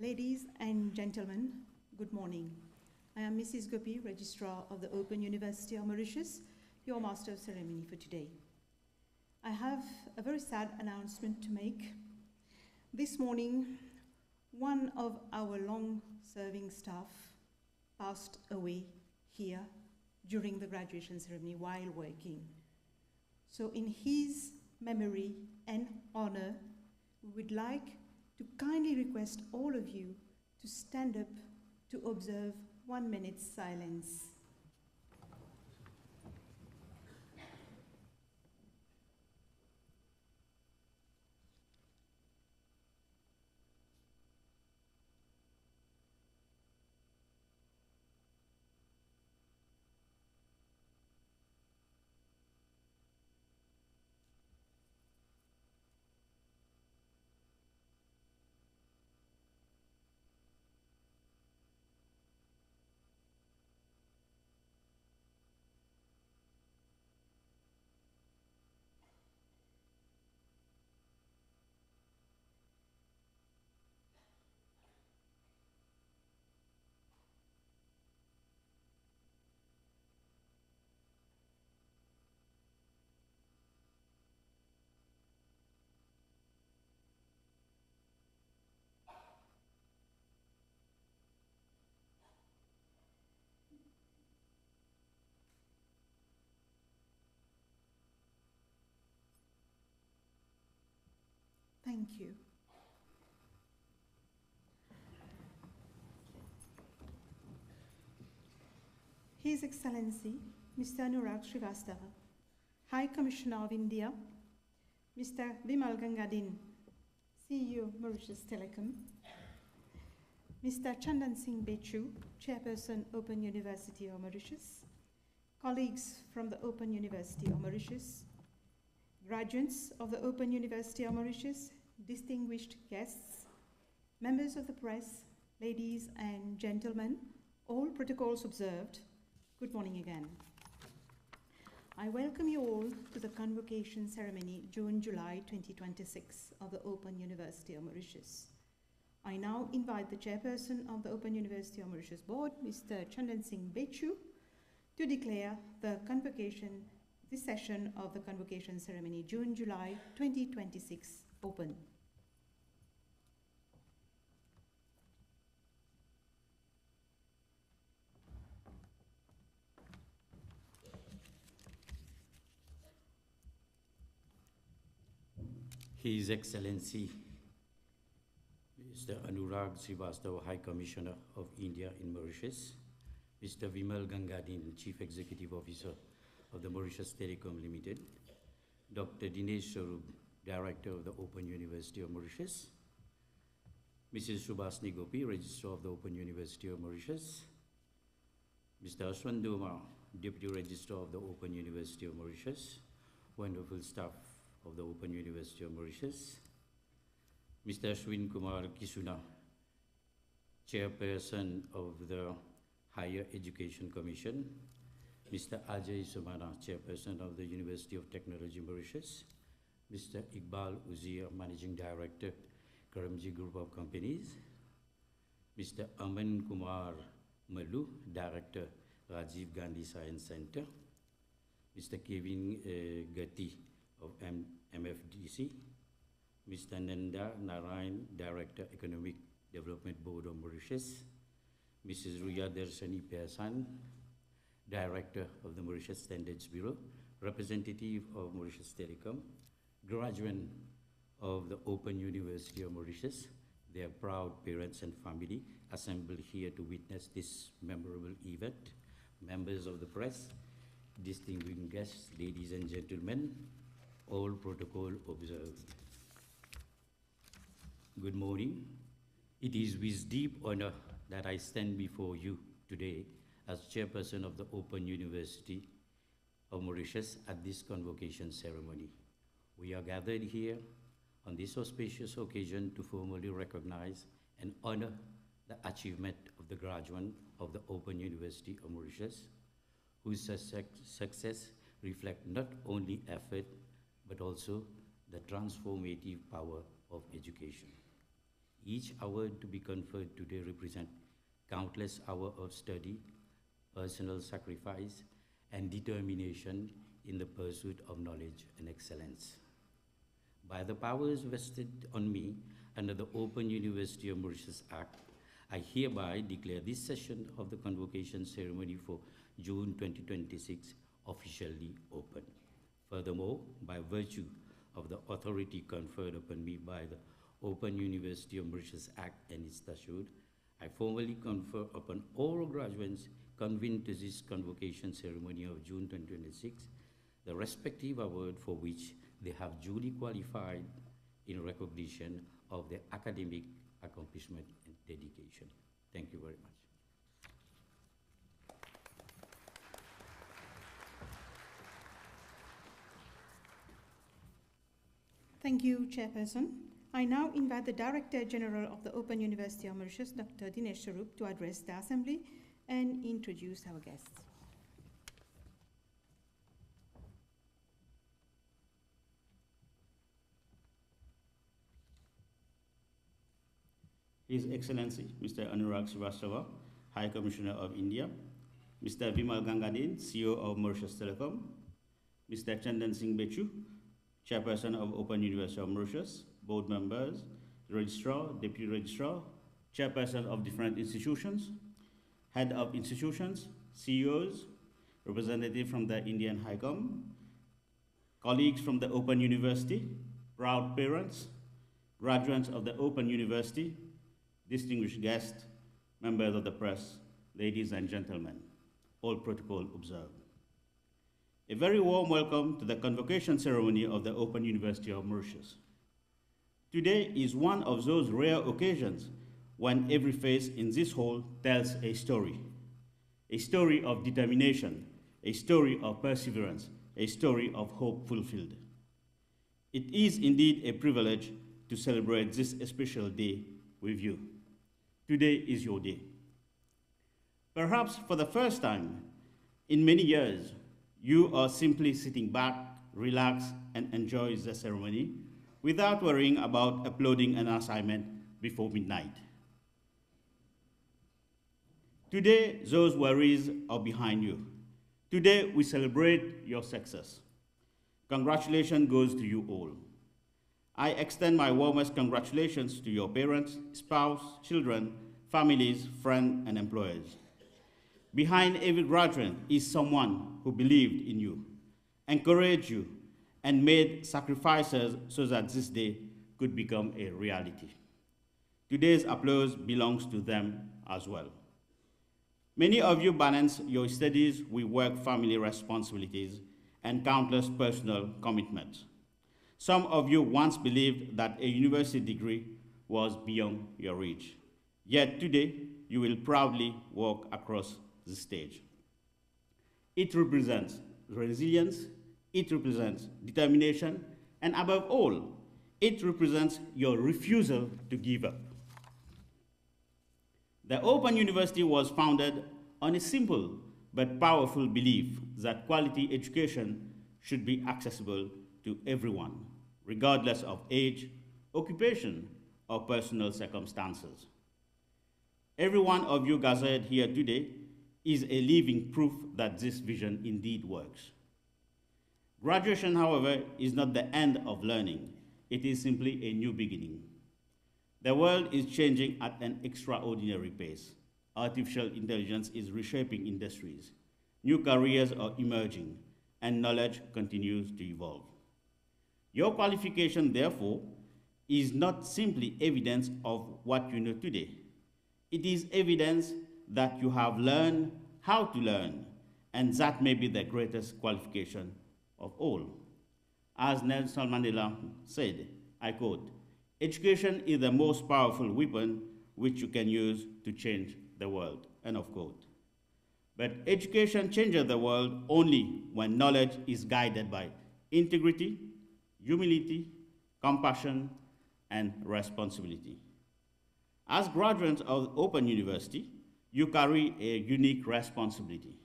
Ladies and gentlemen, good morning. I am Mrs. Gopi, Registrar of the Open University of Mauritius, your Master of Ceremony for today. I have a very sad announcement to make. This morning, one of our long-serving staff passed away here during the graduation ceremony while working. So in his memory and honor, we would like to kindly request all of you to stand up to observe 1 minute's silence. Thank you. His Excellency, Mr. Anurag Srivastava, High Commissioner of India, Mr. Vimal Gangadin, CEO, Mauritius Telecom, Mr. Chandan Singh Bechu, Chairperson, Open University of Mauritius, colleagues from the Open University of Mauritius, graduates of the Open University of Mauritius, distinguished guests, members of the press, ladies and gentlemen, all protocols observed, good morning again. I welcome you all to the convocation ceremony June-July 2026 of the Open University of Mauritius. I now invite the Chairperson of the Open University of Mauritius Board, Mr. Chandan Singh Bechu, to declare the convocation, this session of the convocation ceremony June-July 2026 open. His Excellency, Mr. Anurag Srivastava, High Commissioner of India in Mauritius, Mr. Vimal Gangadin, Chief Executive Officer of the Mauritius Telecom Limited, Dr. Dinesh Swarup, Director of the Open University of Mauritius, Mrs. Subhasni Gopi, Registrar of the Open University of Mauritius, Mr. Ashwan Doma, Deputy Registrar of the Open University of Mauritius, wonderful staff of the Open University of Mauritius, Mr. Ashwin Kumar Kisuna, Chairperson of the Higher Education Commission, Mr. Ajay Sumana, Chairperson of the University of Technology Mauritius, Mr. Iqbal Uzir, Managing Director, Karamji Group of Companies, Mr. Aman Kumar Malu, Director, Rajiv Gandhi Science Center, Mr. Kevin Gatti of MFDC, Mr. Nanda Narayan, Director, Economic Development Board of Mauritius, Mrs. Ruya Darshani Pearson, Director of the Mauritius Standards Bureau, representative of Mauritius Telecom, graduate of the Open University of Mauritius, their proud parents and family assembled here to witness this memorable event, members of the press, distinguished guests, ladies and gentlemen, all protocol observed. Good morning. It is with deep honor that I stand before you today as Chairperson of the Open University of Mauritius at this convocation ceremony. We are gathered here on this auspicious occasion to formally recognize and honor the achievement of the graduate of the Open University of Mauritius, whose success reflects not only effort, but also the transformative power of education. Each award to be conferred today represents countless hours of study, personal sacrifice, and determination in the pursuit of knowledge and excellence. By the powers vested on me under the Open University of Mauritius Act, I hereby declare this session of the convocation ceremony for June 2026 officially open. Furthermore, by virtue of the authority conferred upon me by the Open University of Mauritius Act and its statute, I formally confer upon all graduates convened to this convocation ceremony of June 2026 the respective award for which they have duly qualified in recognition of their academic accomplishment and dedication. Thank you very much. Thank you, Chairperson. I now invite the Director General of the Open University of Mauritius, Dr. Dinesh Swarup, to address the Assembly and introduce our guests. His Excellency, Mr. Anurag Srivastava, High Commissioner of India, Mr. Vimal Gangadin, CEO of Mauritius Telecom, Mr. Chandan Singh Bechu, Chairperson of Open University of Mauritius, board members, Registrar, Deputy Registrar, Chairperson of different institutions, Head of institutions, CEOs, representative from the Indian High Com, colleagues from the Open University, proud parents, graduates of the Open University, distinguished guests, members of the press, ladies and gentlemen, all protocol observed. A very warm welcome to the convocation ceremony of the Open University of Mauritius. Today is one of those rare occasions when every face in this hall tells a story of determination, a story of perseverance, a story of hope fulfilled. It is indeed a privilege to celebrate this special day with you. Today is your day. Perhaps for the first time in many years, you are simply sitting back, relax, and enjoy the ceremony without worrying about uploading an assignment before midnight. Today, those worries are behind you. Today, we celebrate your success. Congratulations goes to you all. I extend my warmest congratulations to your parents, spouse, children, families, friends, and employers. Behind every graduate is someone who believed in you, encouraged you, and made sacrifices so that this day could become a reality. Today's applause belongs to them as well. Many of you balance your studies with work, family responsibilities, and countless personal commitments. Some of you once believed that a university degree was beyond your reach. Yet today, you will proudly walk across the stage. It represents resilience, it represents determination, and above all, it represents your refusal to give up. The Open University was founded on a simple but powerful belief that quality education should be accessible to everyone, regardless of age, occupation, or personal circumstances. Every one of you gathered here today is a living proof that this vision indeed works. Graduation, however, is not the end of learning. It is simply a new beginning. The world is changing at an extraordinary pace. Artificial intelligence is reshaping industries. New careers are emerging, and knowledge continues to evolve. Your qualification, therefore, is not simply evidence of what you know today. It is evidence that you have learned how to learn, and that may be the greatest qualification of all. As Nelson Mandela said, I quote, "Education is the most powerful weapon which you can use to change the world," end of quote. But education changes the world only when knowledge is guided by integrity, humility, compassion, and responsibility. As graduates of Open University, you carry a unique responsibility.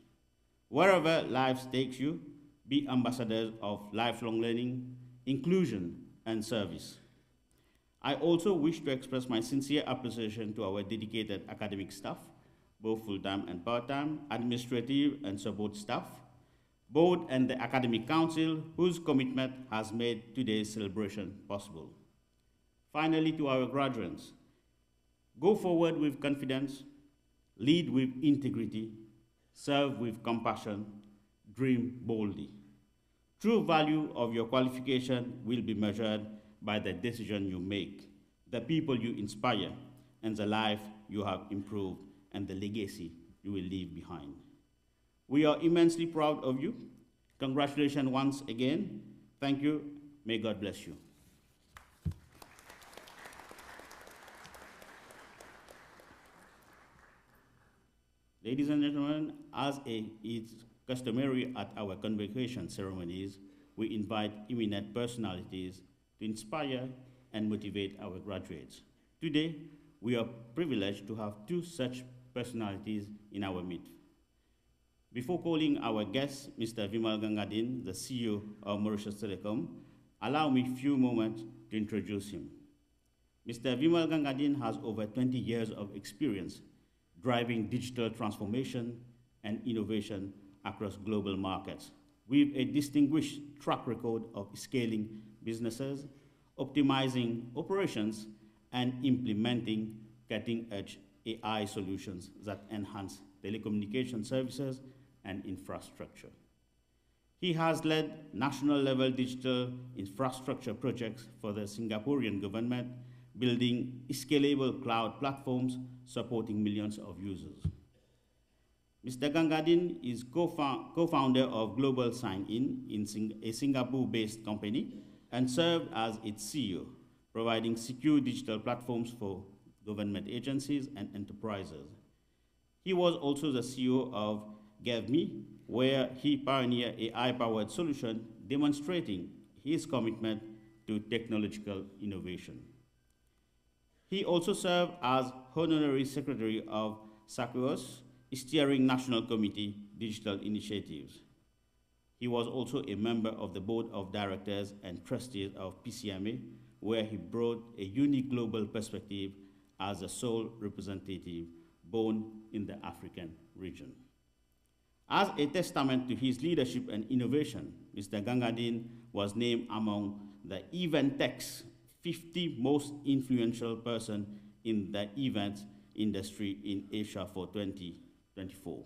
Wherever life takes you, be ambassadors of lifelong learning, inclusion, and service. I also wish to express my sincere appreciation to our dedicated academic staff, both full-time and part-time, administrative and support staff, board and the academic council, whose commitment has made today's celebration possible. Finally, to our graduates, go forward with confidence, lead with integrity, serve with compassion, dream boldly. True value of your qualification will be measured by the decision you make, the people you inspire, and the life you have improved, and the legacy you will leave behind. We are immensely proud of you. Congratulations once again. Thank you. May God bless you. Ladies and gentlemen, as is customary at our convocation ceremonies, we invite eminent personalities to inspire and motivate our graduates. Today, we are privileged to have two such personalities in our midst. Before calling our guest, Mr. Gomedhanand, the CEO of Mauritius Telecom, allow me a few moments to introduce him. Mr. Gomedhanand has over 20 years of experience driving digital transformation and innovation across global markets, with a distinguished track record of scaling businesses, optimizing operations, and implementing cutting-edge AI solutions that enhance telecommunication services and infrastructure. He has led national-level digital infrastructure projects for the Singaporean government, building scalable cloud platforms supporting millions of users. Mr. Gomedhanand is co-founder of Global Sign-In, a Singapore-based company, and served as its CEO, providing secure digital platforms for government agencies and enterprises. He was also the CEO of GiveMe, where he pioneered AI-powered solution demonstrating his commitment to technological innovation. He also served as Honorary Secretary of SACUOS, Steering National Committee Digital Initiatives. He was also a member of the Board of Directors and Trustees of PCMA, where he brought a unique global perspective as a sole representative born in the African region. As a testament to his leadership and innovation, Mr. Gomedhanand was named among the Eventech's 50 most influential person in the events industry in Asia for 2024.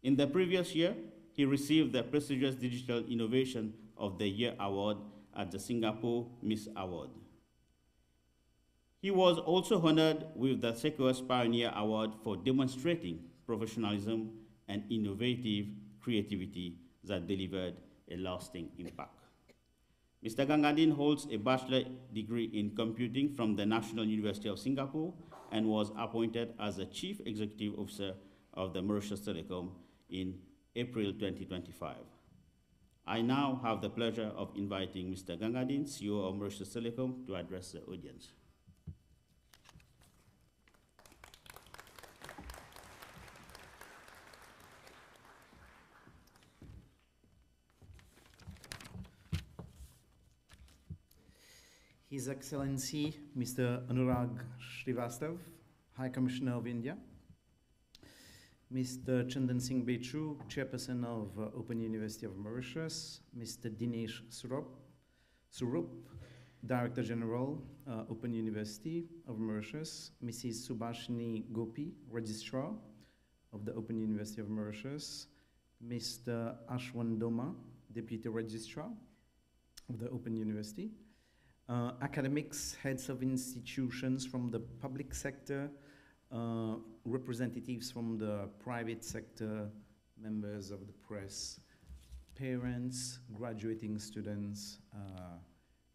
In the previous year, he received the prestigious Digital Innovation of the Year Award at the Singapore Miss Award. He was also honored with the SACUOS Pioneer Award for demonstrating professionalism and innovative creativity that delivered a lasting impact. Mr. Gomedhanand holds a bachelor degree in computing from the National University of Singapore and was appointed as the Chief Executive Officer of the Mauritius Telecom in April 2025. I now have the pleasure of inviting Mr. Gomedhanand, CEO of Mauritius Telecom, to address the audience. His Excellency Mr. Anurag Srivastav, High Commissioner of India, Mr. Chandan Singh Bechu, Chairperson of Open University of Mauritius, Mr. Dinesh Surup, Director General, Open University of Mauritius, Mrs. Subhashini Gopi, Registrar of the Open University of Mauritius, Mr. Ashwan Doma, Deputy Registrar of the Open University, academics, heads of institutions from the public sector, representatives from the private sector, members of the press, parents, graduating students.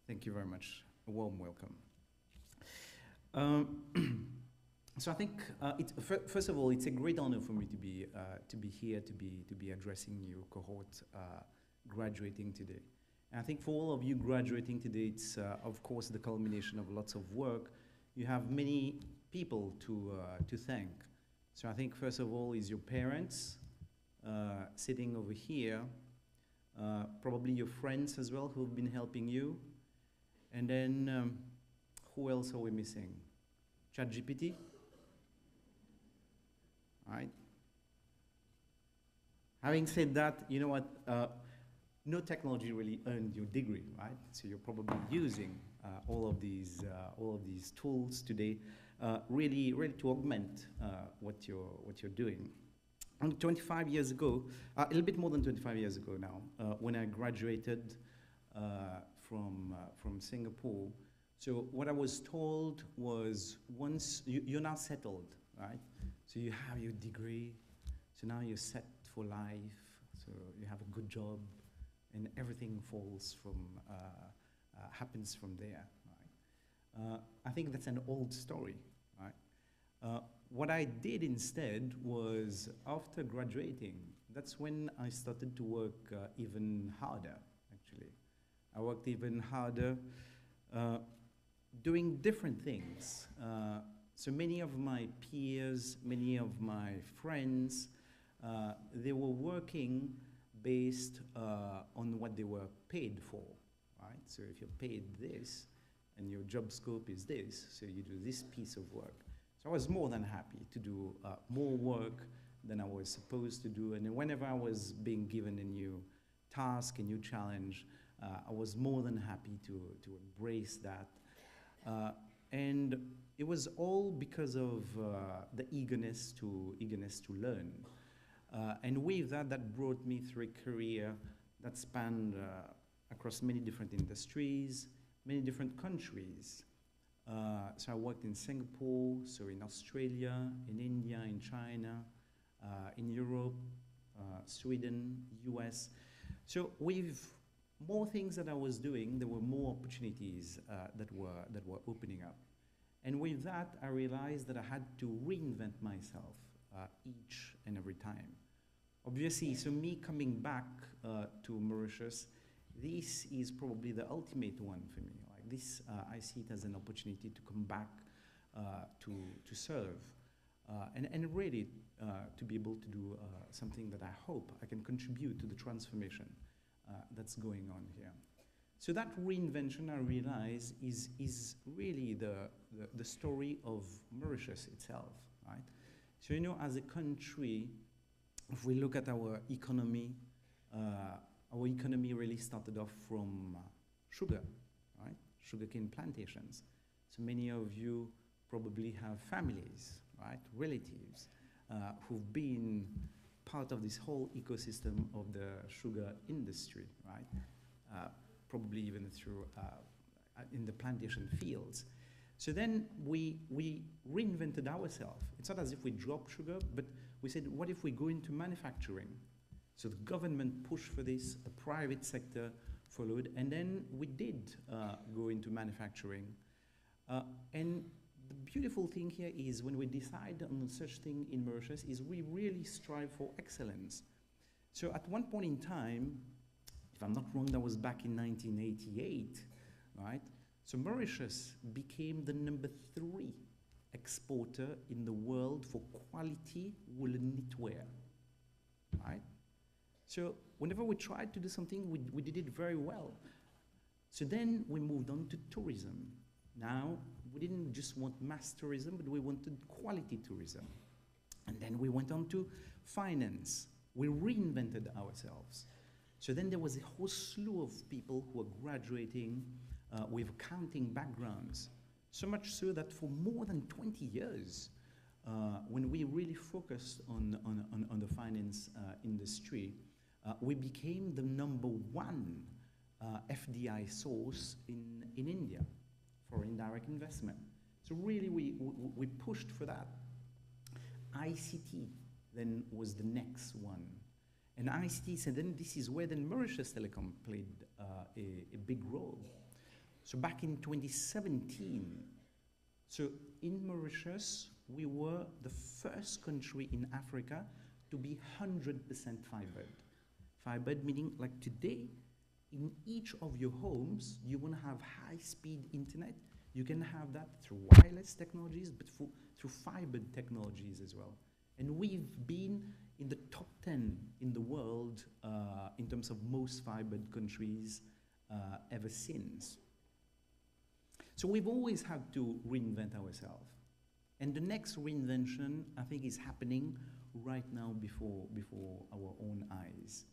Thank you very much. A warm welcome. So I think, first of all, it's a great honor for me to be here, to be addressing your cohort graduating today. And I think for all of you graduating today, it's of course the culmination of lots of work. You have many people to thank. So I think first of all is your parents sitting over here, probably your friends as well who've been helping you, and then Who else are we missing? ChatGPT, right? Having said that, you know what? No technology really earned your degree, right? So you're probably using all of these tools today, really to augment what you're doing. And 25 years ago, a little bit more than 25 years ago now, when I graduated from Singapore, so what I was told was, once you're now settled, right? So you have your degree, so now you're set for life, so you have a good job, and everything falls from, happens from there, right? I think that's an old story, right? What I did instead was, after graduating, that's when I started to work even harder, actually. I worked even harder doing different things. So many of my peers, many of my friends, they were working based on what they were paid for, right? So if you're paid this, and your job scope is this, so you do this piece of work. So I was more than happy to do more work than I was supposed to do, and whenever I was being given a new task, a new challenge, I was more than happy to embrace that. And it was all because of the eagerness to learn. And with that, that brought me through a career that spanned across many different industries, many different countries. So I worked in Singapore, so in Australia, in India, in China, in Europe, Sweden, US. So with more things that I was doing, there were more opportunities that were opening up. And with that, I realized that I had to reinvent myself each and every time. Obviously, so me coming back to Mauritius, this is probably the ultimate one for me. Like this, I see it as an opportunity to come back to serve and really to be able to do something that I hope I can contribute to the transformation that's going on here. So that reinvention, I realize, is really the story of Mauritius itself, right? So, you know, as a country, if we look at our economy really started off from sugar, right? Sugarcane plantations. So many of you probably have families, right? Relatives who've been part of this whole ecosystem of the sugar industry, right? Probably even through in the plantation fields. So then we reinvented ourselves. It's not as if we dropped sugar, but we said, what if we go into manufacturing? So the government pushed for this, the private sector followed, and then we did go into manufacturing. And the beautiful thing here is when we decide on such thing in Mauritius is we really strive for excellence. So at one point in time, if I'm not wrong, that was back in 1988, right? So Mauritius became the #3 exporter in the world for quality woolen knitwear, right? So whenever we tried to do something, we did it very well. So then we moved on to tourism. Now, we didn't just want mass tourism, but we wanted quality tourism. And then we went on to finance. We reinvented ourselves. So then there was a whole slew of people who were graduating with accounting backgrounds. So much so that for more than 20 years, when we really focused on the finance industry, we became the #1 FDI source in India for indirect investment. So really we pushed for that. ICT then was the next one. And ICT said then this is where then Mauritius Telecom played a big role. So back in 2017, so in Mauritius, we were the first country in Africa to be 100% fibered. Fibered meaning like today, in each of your homes, you want to have high-speed internet. You can have that through wireless technologies, but through fibered technologies as well. And we've been in the top 10 in the world in terms of most fibered countries ever since. So we've always had to reinvent ourselves. And the next reinvention, I think, is happening right now before our own eyes.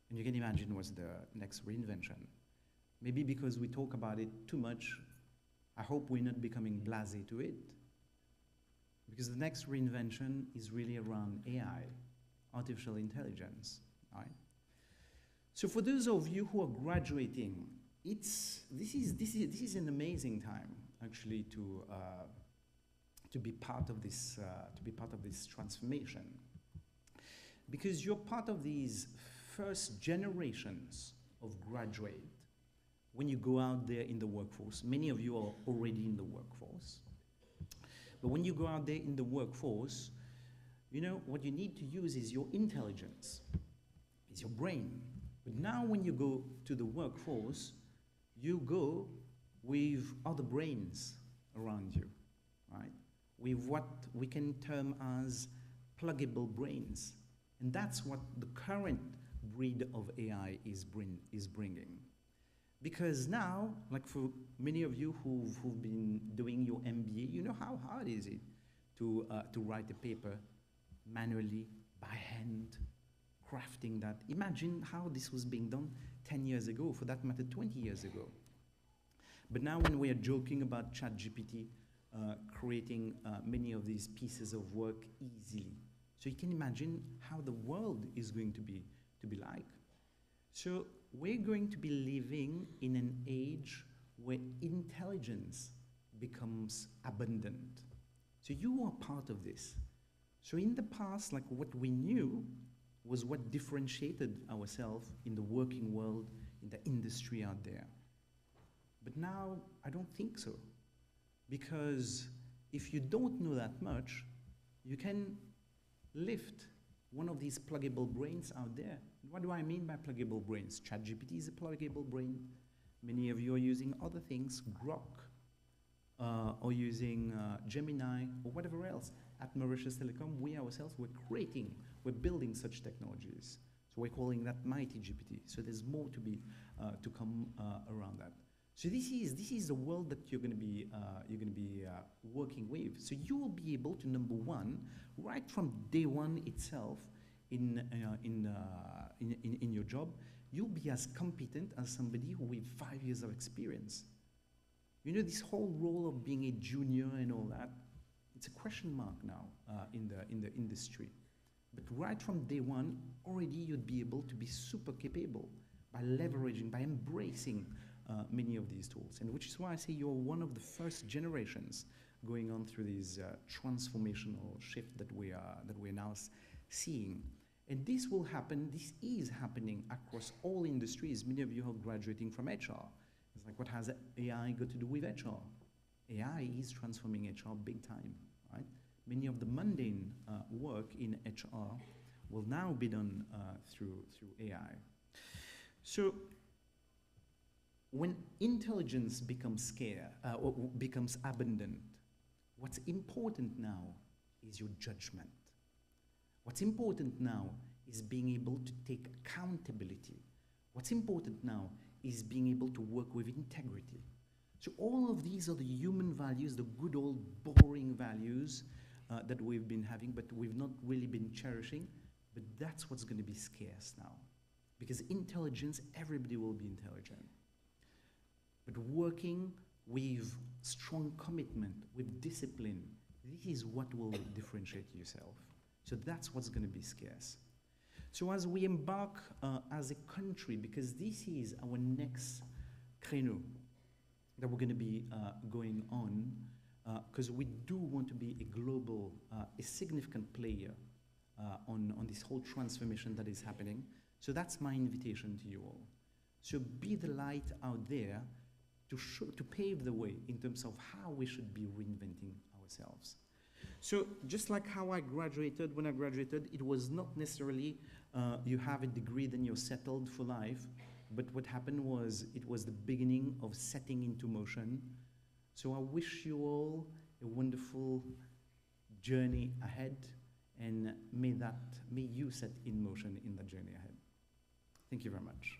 And you can imagine what's the next reinvention. Maybe because we talk about it too much, I hope we're not becoming blasé to it. Because the next reinvention is really around AI, artificial intelligence, right? So for those of you who are graduating, this is an amazing time actually to be part of this transformation, because you're part of these first generations of graduate. When you go out there in the workforce, many of you are already in the workforce. But when you go out there in the workforce, you know, what you need to use is your intelligence, is your brain. But now when you go to the workforce, you go with other brains around you, right? With what we can term as pluggable brains. And that's what the current breed of AI is bringing. Because now, like for many of you who've been doing your MBA, you know how hard is it to write a paper manually, by hand, crafting that. Imagine how this was being done 10 years ago, for that matter 20 years ago. But now when we are joking about ChatGPT creating many of these pieces of work easily, so you can imagine how the world is going to be like. So we're going to be living in an age where intelligence becomes abundant. So you are part of this. So in the past, like what we knew was what differentiated ourselves in the working world, in the industry out there. But now, I don't think so. Because if you don't know that much, you can lift one of these pluggable brains out there. What do I mean by pluggable brains? ChatGPT is a pluggable brain. Many of you are using other things, Grok, or using Gemini, or whatever else. At Mauritius Telecom, we ourselves, we're building such technologies. So we're calling that Mighty GPT. So there's more to come around that. So this is the world that you're going to be working with. So you will be able to, number one, right from day one itself in your job, you'll be as competent as somebody who with 5 years of experience. You know, this whole role of being a junior and all that, it's a question mark now in the industry. But right from day one, already you'd be able to be super capable by leveraging, by embracing many of these tools. And which is why I say you're one of the first generations going on through this transformational shift that we are now seeing. And this will happen, this is happening across all industries. Many of you are graduating from HR. It's like, what has AI got to do with HR? AI is transforming HR big time, right? Many of the mundane work in HR will now be done through AI. So when intelligence becomes scarce, or becomes abundant, what's important now is your judgment. What's important now is being able to take accountability. What's important now is being able to work with integrity. So all of these are the human values, the good old boring values that we've been having, but we've not really been cherishing. But that's what's going to be scarce now. Because intelligence, everybody will be intelligent. But working with strong commitment, with discipline, this is what will differentiate yourself. So that's what's going to be scarce. So as we embark as a country, because this is our next créneau that we're going to be going on, because we do want to be a global, a significant player on this whole transformation that is happening. So that's my invitation to you all. So be the light out there to pave the way in terms of how we should be reinventing ourselves. So just like how I graduated, when I graduated, it was not necessarily you have a degree, then you're settled for life. But what happened was, it was the beginning of setting into motion. So I wish you all a wonderful journey ahead, and may you set in motion in the journey ahead. Thank you very much.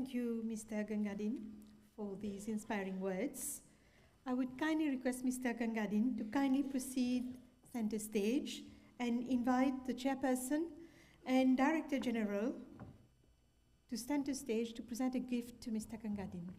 Thank you, Mr. Gangadin, for these inspiring words. I would kindly request Mr. Gangadin to kindly proceed center stage and invite the chairperson and Director General to center stage to present a gift to Mr. Gangadin.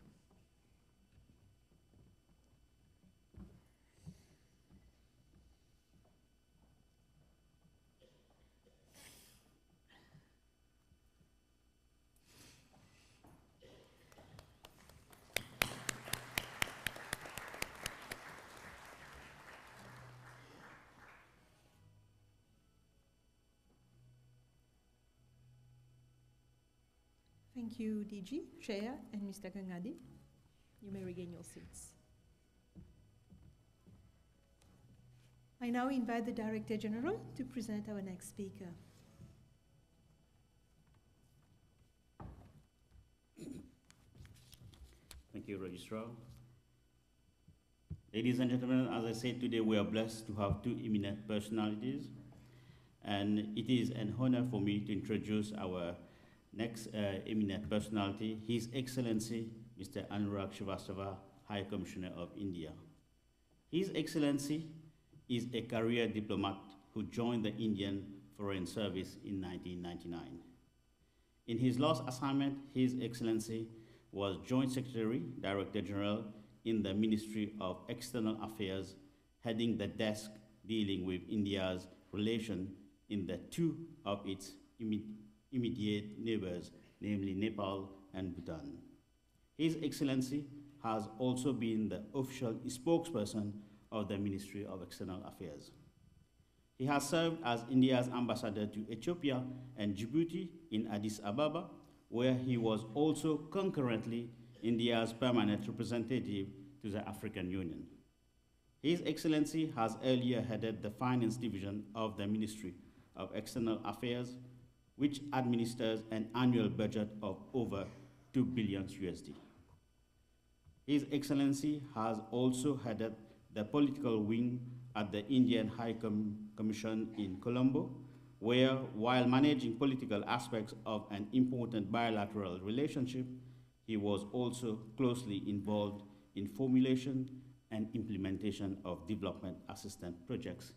Thank you, DG, Chair, and Mr. Gangadin. You may regain your seats. I now invite the Director General to present our next speaker. Thank you, Registrar. Ladies and gentlemen, as I said today, we are blessed to have two eminent personalities, and it is an honor for me to introduce our next eminent personality, His Excellency, Mr. Anurag Srivastava, High Commissioner of India. His Excellency is a career diplomat who joined the Indian Foreign Service in 1999. In his last assignment, His Excellency was Joint Secretary, Director General in the Ministry of External Affairs, heading the desk dealing with India's relation in the two of its immediate neighbors, namely Nepal and Bhutan. His Excellency has also been the official spokesperson of the Ministry of External Affairs. He has served as India's ambassador to Ethiopia and Djibouti in Addis Ababa, where he was also concurrently India's permanent representative to the African Union. His Excellency has earlier headed the Finance Division of the Ministry of External Affairs, which administers an annual budget of over $2 billion USD. His Excellency has also headed the political wing at the Indian High Commission in Colombo, where, while managing political aspects of an important bilateral relationship, he was also closely involved in formulation and implementation of development assistance projects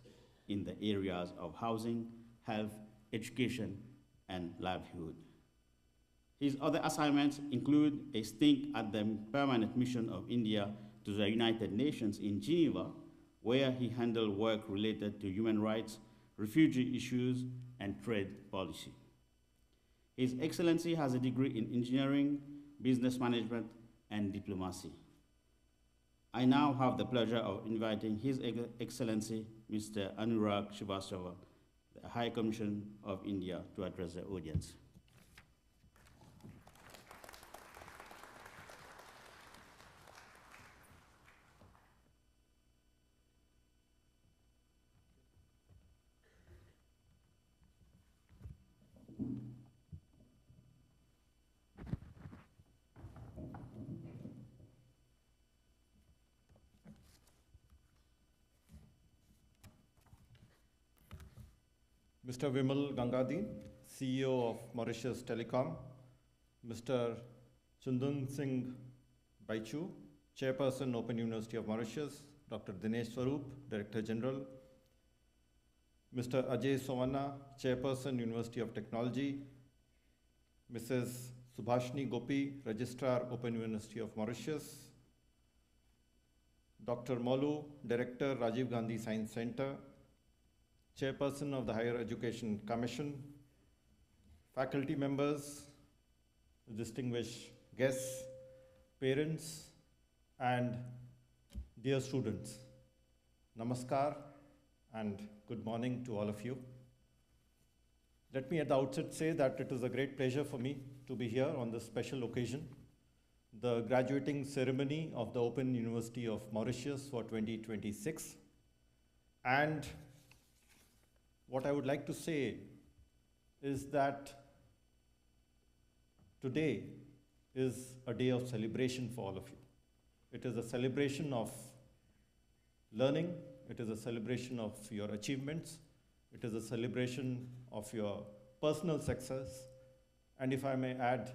in the areas of housing, health, education, and livelihood. His other assignments include a stint at the Permanent Mission of India to the United Nations in Geneva, where he handled work related to human rights, refugee issues, and trade policy. His Excellency has a degree in engineering, business management, and diplomacy. I now have the pleasure of inviting His Excellency, Mr. Anurag Srivastava, the High Commission of India, to address the audience. Mr. Vimal Gangadin, CEO of Mauritius Telecom, Mr. Chundun Singh Baichu, Chairperson, Open University of Mauritius, Dr. Dinesh Swarup, Director General, Mr. Ajay Somanna, Chairperson, University of Technology, Mrs. Subhashni Gopi, Registrar, Open University of Mauritius, Dr. Molu, Director, Rajiv Gandhi Science Center, Chairperson of the Higher Education Commission, faculty members, distinguished guests, parents, and dear students. Namaskar and good morning to all of you. Let me at the outset say that it is a great pleasure for me to be here on this special occasion, the graduating ceremony of the Open University of Mauritius for 2026. And what I would like to say is that today is a day of celebration for all of you. It is a celebration of learning. It is a celebration of your achievements. It is a celebration of your personal success. And if I may add,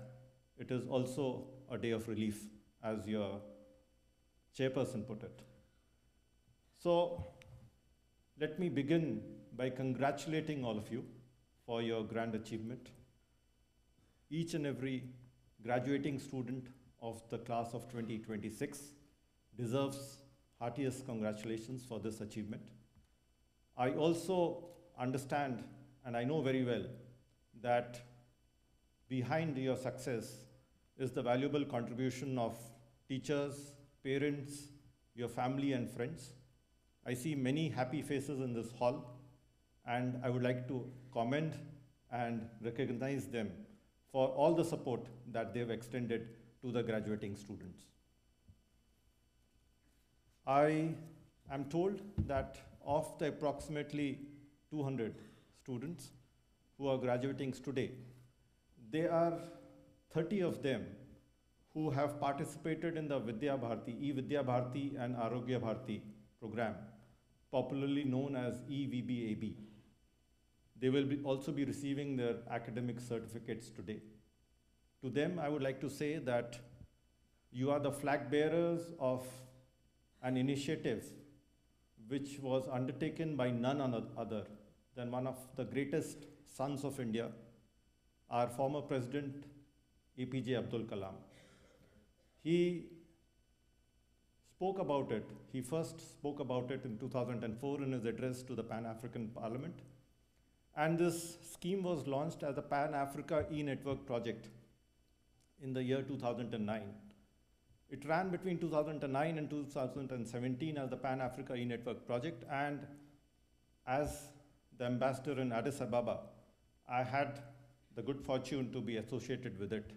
it is also a day of relief, as your chairperson put it. So let me begin by congratulating all of you for your grand achievement. Each and every graduating student of the class of 2026 deserves heartiest congratulations for this achievement. I also understand, and I know very well, that behind your success is the valuable contribution of teachers, parents, your family and friends. I see many happy faces in this hall, and I would like to commend and recognize them for all the support that they've extended to the graduating students. I am told that of the approximately 200 students who are graduating today, there are 30 of them who have participated in the Vidya Bharati, E-Vidya Bharati and Arogya Bharati program, popularly known as EVBAB. They will also be receiving their academic certificates today. To them, I would like to say that you are the flag bearers of an initiative which was undertaken by none other than one of the greatest sons of India, our former President APJ Abdul Kalam. He spoke about it. He first spoke about it in 2004 in his address to the Pan-African Parliament. And this scheme was launched as the Pan-Africa E-Network project in the year 2009. It ran between 2009 and 2017 as the Pan-Africa E-Network project, and as the ambassador in Addis Ababa, I had the good fortune to be associated with it.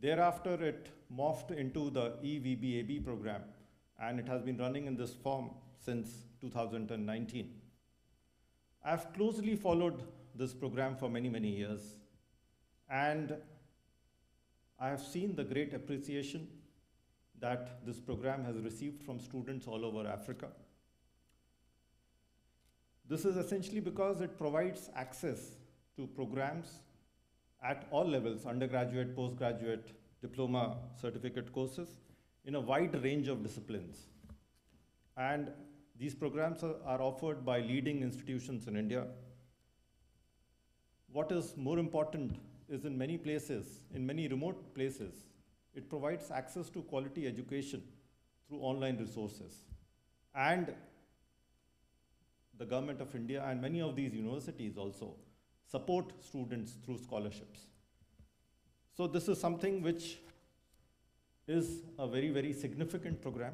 Thereafter, it morphed into the EVBAB program, and it has been running in this form since 2019. I've closely followed this program for many, many years, and I have seen the great appreciation that this program has received from students all over Africa. This is essentially because it provides access to programs at all levels, undergraduate, postgraduate, diploma, certificate courses, in a wide range of disciplines. And these programs are offered by leading institutions in India. What is more important is in many places, in many remote places, it provides access to quality education through online resources. And the government of India and many of these universities also support students through scholarships. So this is something which is a very, very significant program,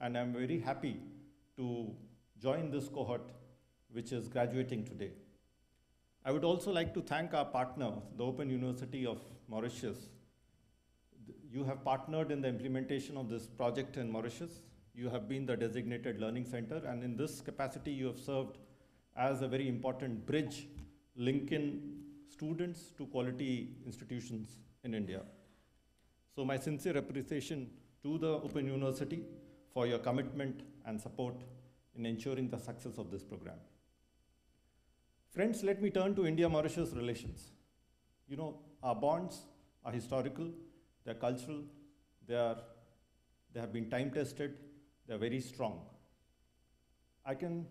and I'm very happy to join this cohort which is graduating today. I would also like to thank our partner, the Open University of Mauritius. You have partnered in the implementation of this project in Mauritius. You have been the designated learning center, and in this capacity you have served as a very important bridge linking students to quality institutions in India. So my sincere appreciation to the Open University for your commitment and support in ensuring the success of this program. Friends, let me turn to India-Mauritius relations. You know, our bonds are historical, they're cultural, they have been time-tested, they're very strong. I can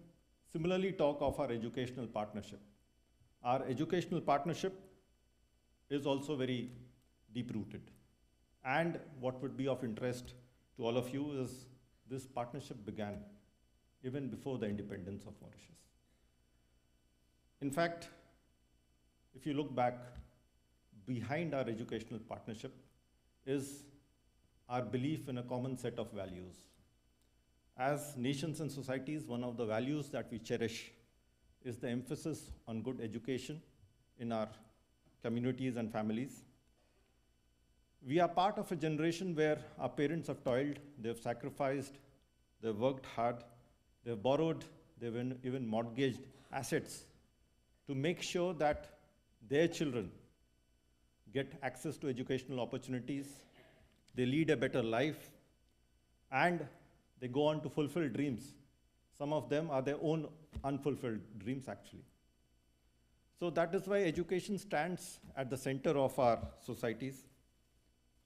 similarly talk of our educational partnership. Our educational partnership is also very deep-rooted. And what would be of interest to all of you is this partnership began even before the independence of Mauritius. In fact, if you look back, behind our educational partnership is our belief in a common set of values. As nations and societies, one of the values that we cherish is the emphasis on good education in our communities and families. We are part of a generation where our parents have toiled, they've sacrificed, they've worked hard, they've borrowed, they've even mortgaged assets to make sure that their children get access to educational opportunities, they lead a better life, and they go on to fulfill dreams. Some of them are their own unfulfilled dreams, actually. So that is why education stands at the center of our societies.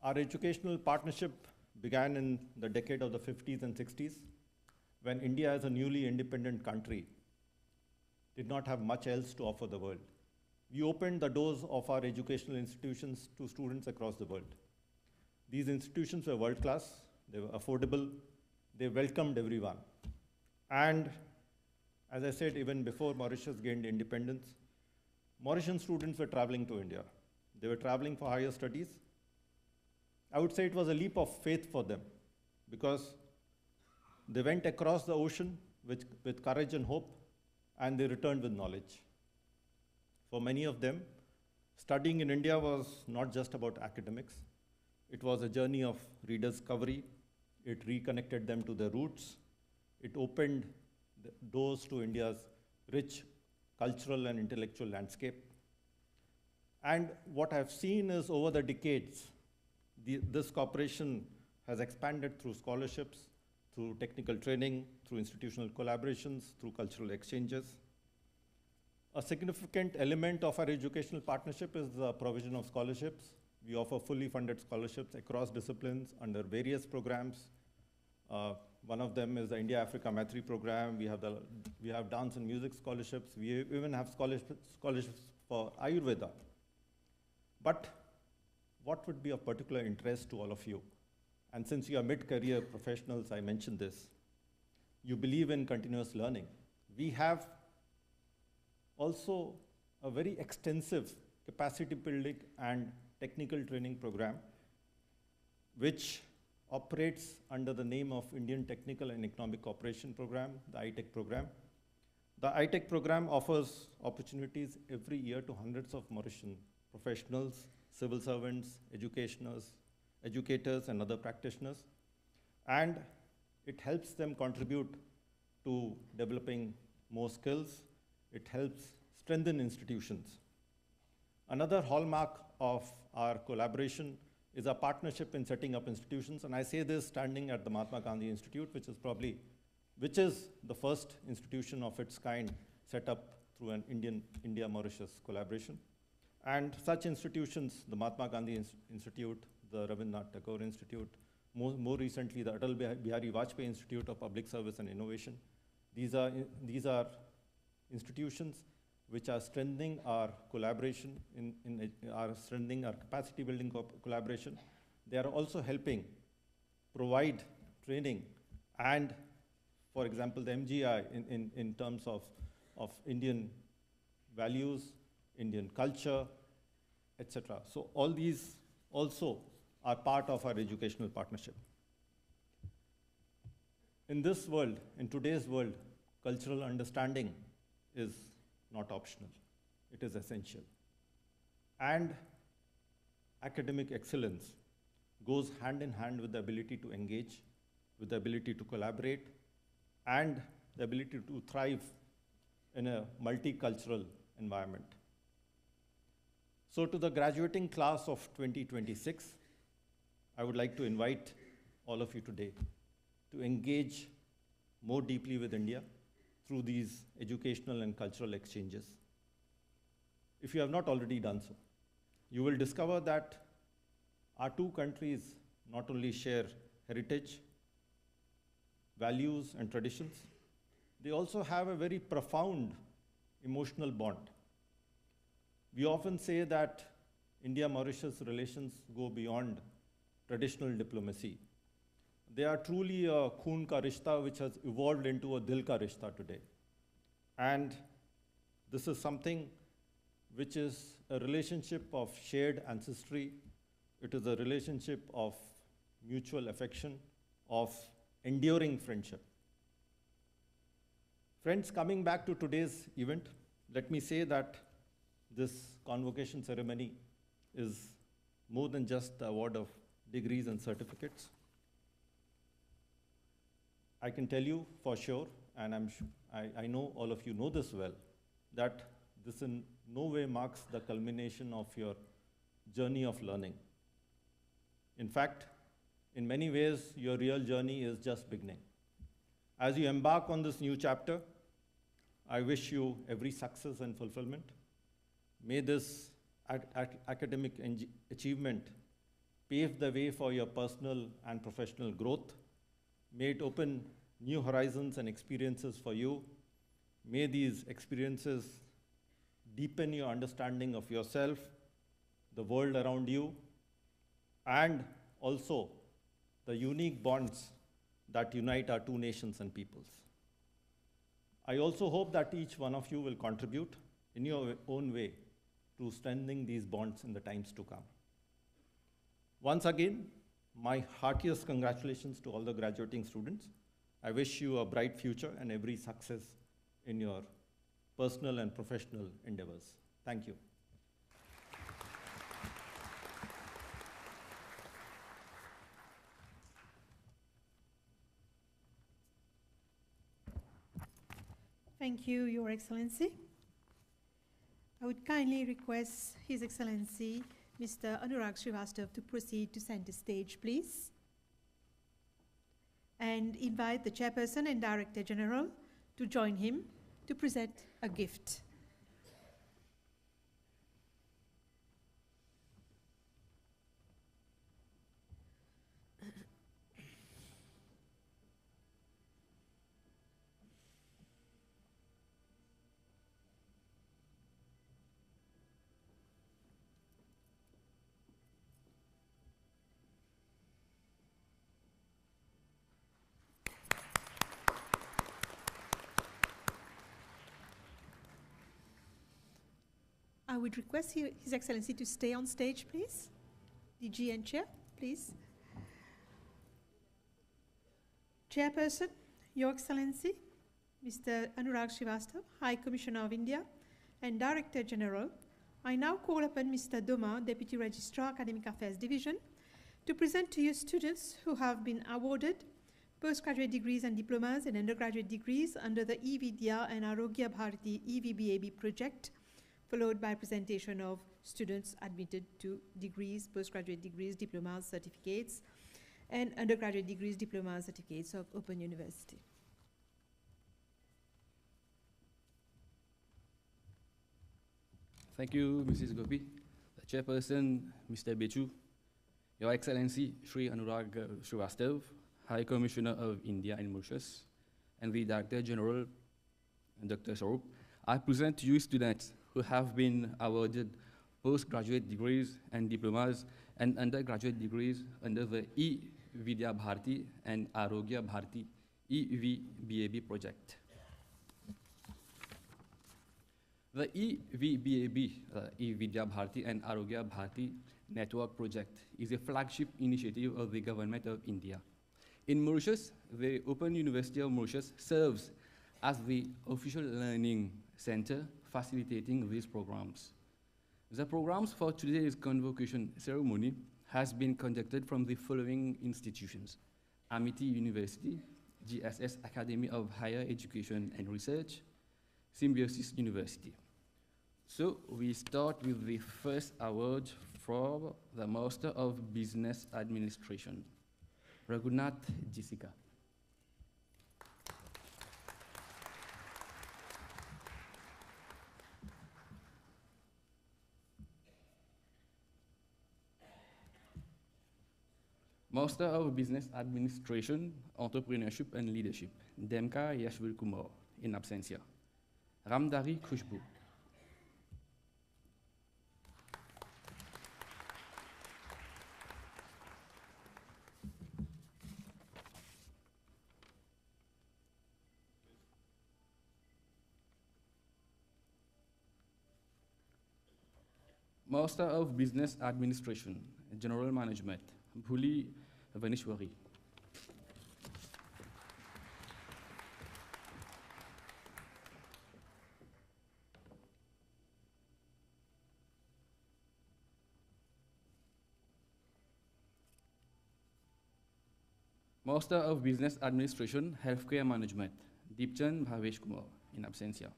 Our educational partnership began in the decade of the 50s and 60s, when India, as a newly independent country, did not have much else to offer the world. We opened the doors of our educational institutions to students across the world. These institutions were world-class, they were affordable, they welcomed everyone. And as I said, even before Mauritius gained independence, Mauritian students were traveling to India. They were traveling for higher studies. I would say it was a leap of faith for them, because they went across the ocean with courage and hope, and they returned with knowledge. For many of them, studying in India was not just about academics. It was a journey of rediscovery. It reconnected them to their roots. It opened the doors to India's rich cultural and intellectual landscape. And what I've seen is, over the decades, this cooperation has expanded through scholarships, through technical training, through institutional collaborations, through cultural exchanges. A significant element of our educational partnership is the provision of scholarships. We offer fully funded scholarships across disciplines under various programs. One of them is the India-Africa Maitri program. We have dance and music scholarships. We even have scholarships for Ayurveda. But what would be of particular interest to all of you? And since you are mid-career professionals, I mentioned this. You believe in continuous learning. We have also a very extensive capacity building and technical training program, which operates under the name of Indian Technical and Economic Cooperation Program, the ITEC program. The ITEC program offers opportunities every year to hundreds of Mauritian professionals, civil servants, educators, and other practitioners. And it helps them contribute to developing more skills. It helps strengthen institutions. Another hallmark of our collaboration is our partnership in setting up institutions. And I say this standing at the Mahatma Gandhi Institute, which is the first institution of its kind set up through an India-Mauritius collaboration. And such institutions, the Mahatma Gandhi Institute, the Rabindranath Tagore Institute, more recently the Atal Bihari Vajpayee Institute of Public Service and Innovation, these are institutions which are strengthening our collaboration, strengthening our capacity building collaboration. They are also helping provide training and, for example, the MGI in terms of Indian values, Indian culture, etc. So all these also are part of our educational partnership. In this world, in today's world, cultural understanding is not optional. It is essential. And academic excellence goes hand in hand with the ability to engage, with the ability to collaborate, and the ability to thrive in a multicultural environment. So to the graduating class of 2026, I would like to invite all of you today to engage more deeply with India through these educational and cultural exchanges. If you have not already done so, you will discover that our two countries not only share heritage, values, and traditions, they also have a very profound emotional bond. We often say that India-Mauritius relations go beyond traditional diplomacy. They are truly a khoon ka rishta which has evolved into a dil ka rishta today. And this is something which is a relationship of shared ancestry. It is a relationship of mutual affection, of enduring friendship. Friends, coming back to today's event, let me say that this convocation ceremony is more than just the award of degrees and certificates. I can tell you for sure, and I know all of you know this well, that this in no way marks the culmination of your journey of learning. In fact, in many ways, your real journey is just beginning. As you embark on this new chapter, I wish you every success and fulfillment. May this academic achievement paved the way for your personal and professional growth. May it open new horizons and experiences for you. May these experiences deepen your understanding of yourself, the world around you, and also the unique bonds that unite our two nations and peoples. I also hope that each one of you will contribute in your own way to strengthening these bonds in the times to come. Once again, my heartiest congratulations to all the graduating students. I wish you a bright future and every success in your personal and professional endeavors. Thank you. Thank you, Your Excellency. I would kindly request His Excellency, Mr. Anurag Srivastava, to proceed to center stage, please. And invite the Chairperson and Director General to join him to present a gift. I would request His Excellency to stay on stage, please. DG and Chair, please. Chairperson, Your Excellency, Mr. Anurag Srivastava, High Commissioner of India and Director General, I now call upon Mr. Doma, Deputy Registrar, Academic Affairs Division, to present to you students who have been awarded postgraduate degrees and diplomas and undergraduate degrees under the eVidya and Arogya Bharati EVBAB project, followed by presentation of students admitted to degrees, postgraduate degrees, diplomas, certificates, and undergraduate degrees, diplomas, certificates of Open University. Thank you, Mrs. Gopi. The Chairperson, Mr. Bechu, Your Excellency, Sri Anurag Srivastava, High Commissioner of India and Mauritius, and the Director General, Dr. Sarup, I present to you students who have been awarded postgraduate degrees and diplomas and undergraduate degrees under the eVidya Bharati and Arogya Bharati EVBAB project. The EVBAB, eVidya Bharati and Arogya Bharati Network Project, is a flagship initiative of the Government of India. In Mauritius, the Open University of Mauritius serves as the official learning center facilitating these programs. The programs for today's convocation ceremony has been conducted from the following institutions: Amity University, GSS Academy of Higher Education and Research, Symbiosis University. So we start with the first award for the Master of Business Administration, Raghunath Jessica. Master of Business Administration, Entrepreneurship and Leadership, Demka Yashvil Kumar, in absentia. Ramdari Khushbu. Master of Business Administration, General Management, Bhuli Vanishwari. Master of Business Administration, Healthcare Management, Deepchand Bhavesh Kumar, in absentia.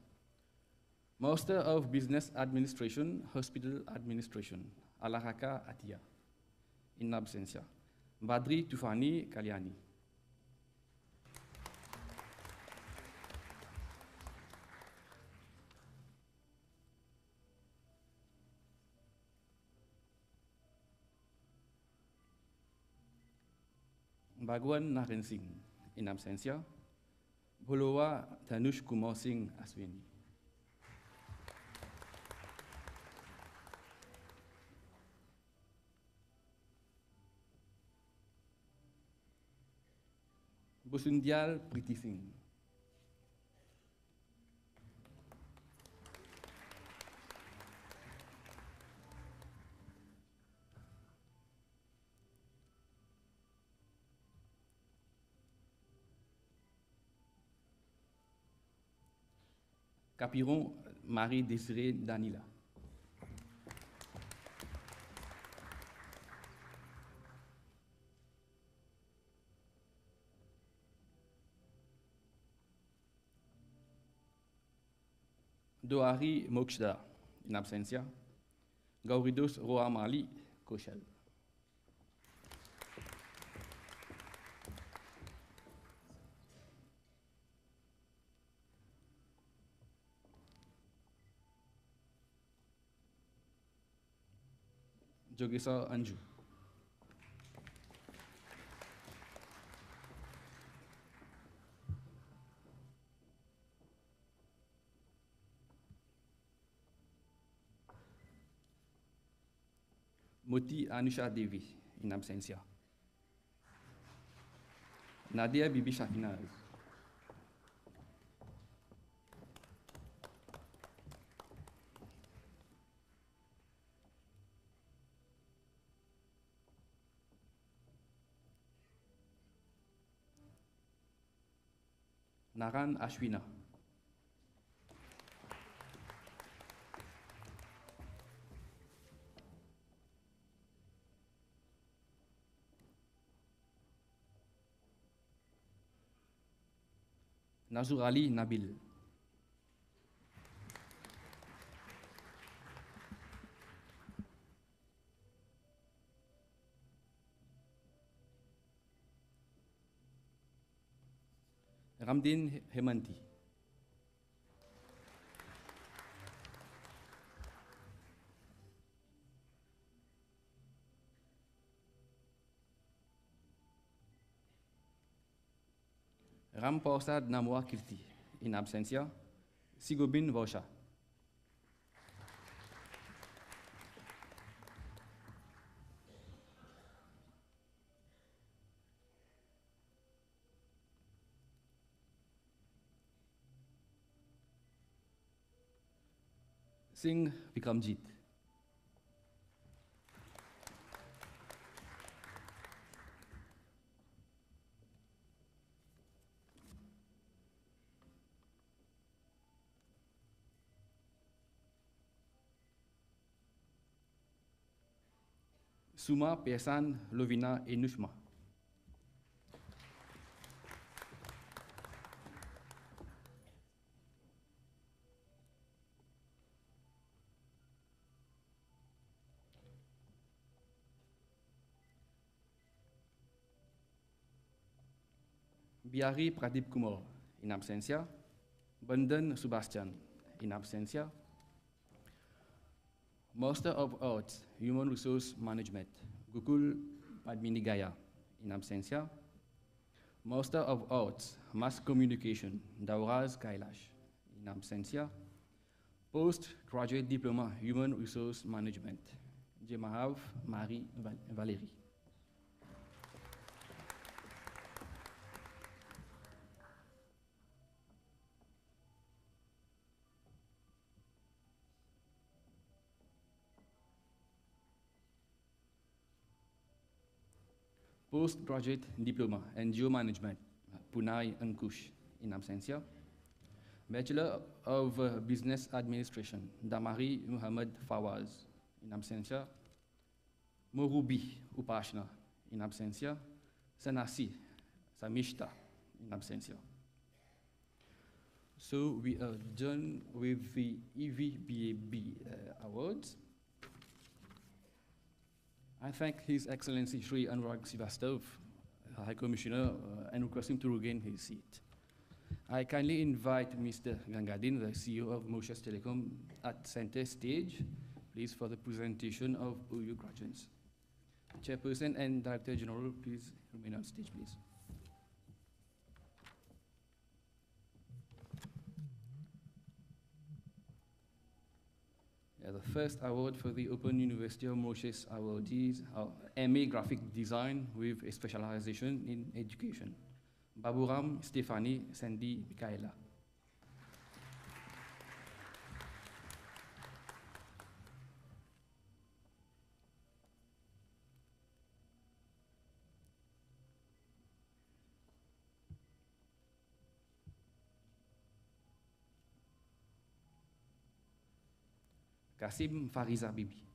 Master of Business Administration, Hospital Administration, Alahaka Atia, in absentia. Badri Tufani Kalyani. Bhagwan Naren Singh, in absentia. Bholowa Dhanush Kumar Singh Aswini. Bosundial Priti Singh. Capiron Marie-Désirée Danila. Doari Mokshda, in absentia. Gauridos Roamali, Koshel. Jogesa Anju. Moti Anusha Devi, in absentia. Nadia Bibi Shafinaz. Naran Ashwina. Nazur Ali Nabil. Ramdin Hemanti. Ramporsad Namwa Kirti, in absentia. Sigobin Vosha. Singh Vikramjit. Suma Pesan Lovina Enushma. Biari Pradip Kumar, in absentia. Bandan Sebastian, in absentia. Master of Arts, Human Resource Management, Gokul Padminigaya, in absentia. Master of Arts, Mass Communication, Dauraz Kailash, in absentia. Postgraduate Diploma, Human Resource Management, Jemahav Marie Valérie. Postgraduate Diploma, NGO Management, Punai Ankush, in absentia. Bachelor of Business Administration, Damari Muhammad Fawaz, in absentia. Morubi Upashna, in absentia. Sanasi Samishta, in absentia. So we are done with the EVBAB awards. I thank His Excellency Shri Anurag Srivastava, High Commissioner, and request him to regain his seat. I kindly invite Mr. Gangadin, the CEO of Mauritius Telecom, at center stage, please, for the presentation of OU graduates. Chairperson and Director General, please remain on stage, please. Yeah, the first award for the Open University of Mauritius awardees are MA Graphic Design with a specialization in education. Baburam, Stephanie, Sandy, Michaela. Kasim Fariza Bibi.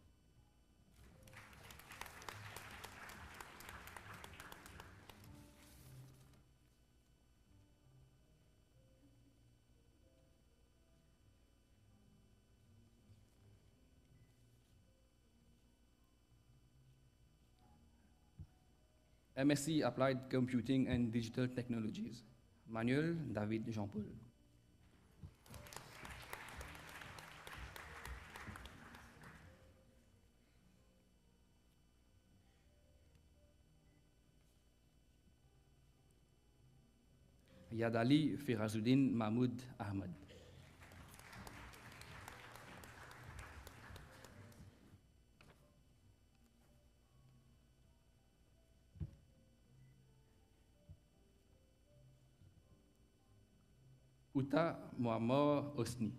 MSc Applied Computing and Digital Technologies. Manuel David Jean-Paul. Yadali Firazuddin Mahmoud Ahmad. Uta Muammar Osni.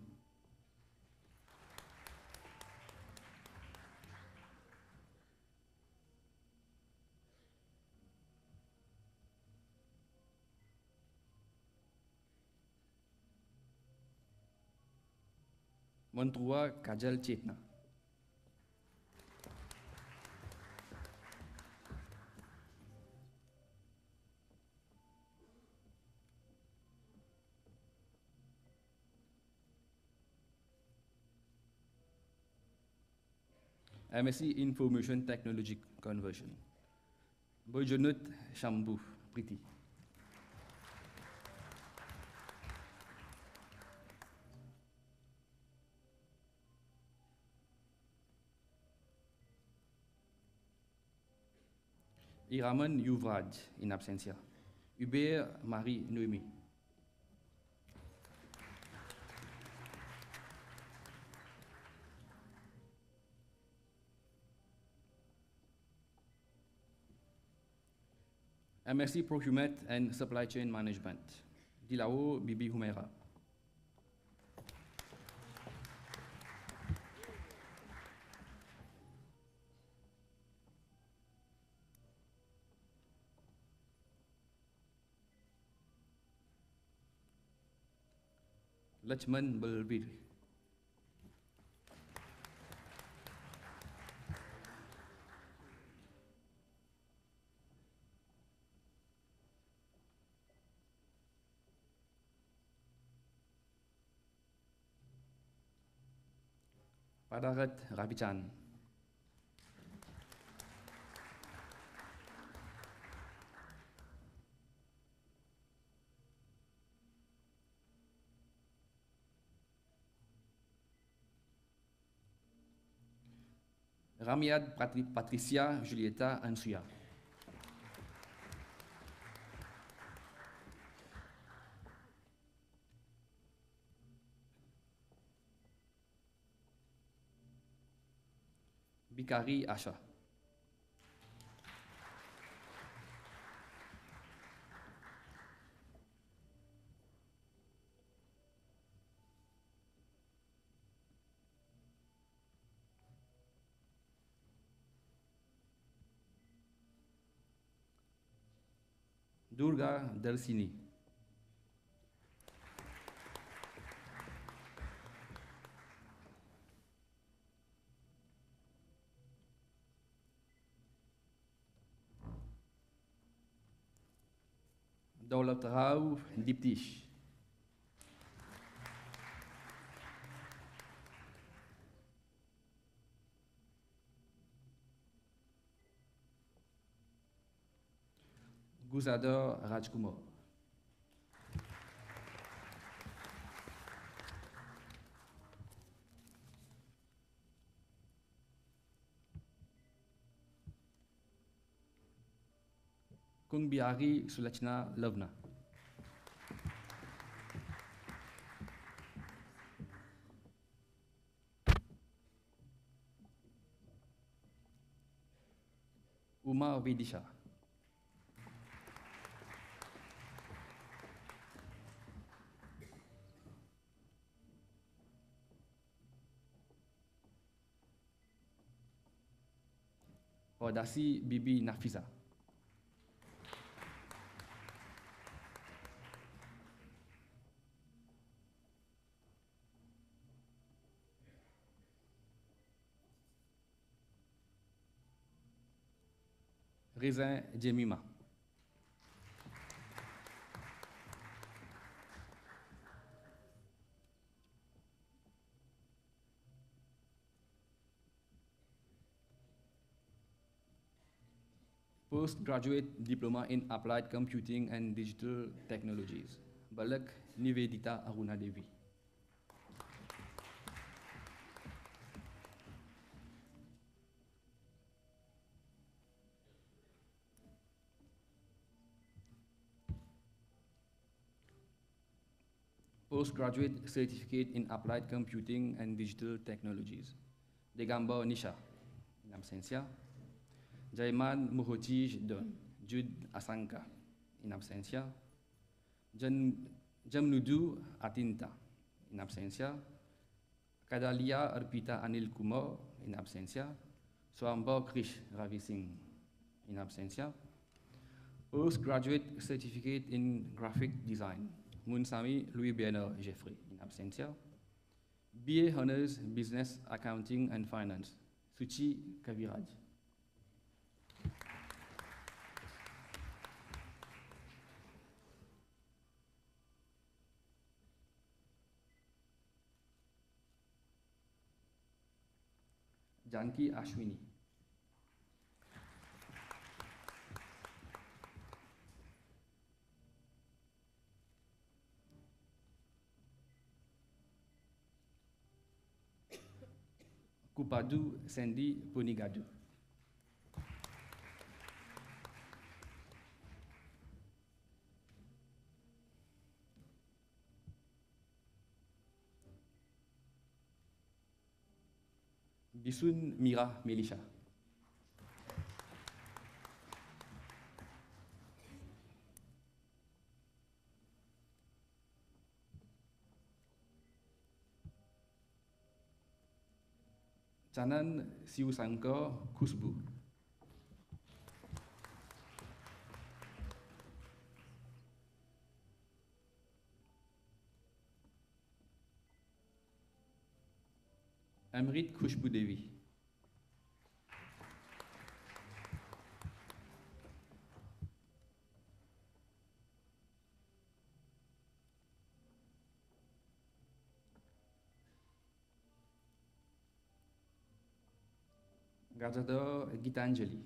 Montrua Kajal Chetna. MSc Information Technology Conversion. Boyjonut Shambhu Priti. Iraman Yuvraj in absentia. Hubert Marie Noémie. MSc Procurement and Supply Chain Management. Dilao Bibi Humaira. Lachman Balbir. Padarat Rabichan. Ramiad Patricia Julieta Ansuya. Bikari Asha. Durga Darsini. Daulat Rao Diptish. Guzador Rajkumar. Kung Biari Sulachna Lavna. Uma Vidisha. Odasi Bibi Nafisa. Raisin Jemima. Postgraduate Diploma in Applied Computing and Digital Technologies. Balak Nivedita Aruna Devi. Postgraduate Certificate in Applied Computing and Digital Technologies. Degamba Nisha, in absentia. Jaiman Muhotij Don, Jude Asanka, in absentia. Jamnudu Atinta, in absentia. Kadalia Arpita Anil Kumar, in absentia. Swamba Krish Ravi Singh, in absentia. Postgraduate Certificate in Graphic Design. Munsami Louis Bernard Jeffrey, in absentia. BA Honors Business Accounting and Finance, Suchi Kaviraj. Janki Ashwini. Kupadu Sandy Ponigadu. Bisun Mira Melisha. Chanan Siu Sangka Kusbu. Amrit Khushbu Devi. Gazador Gitanjali,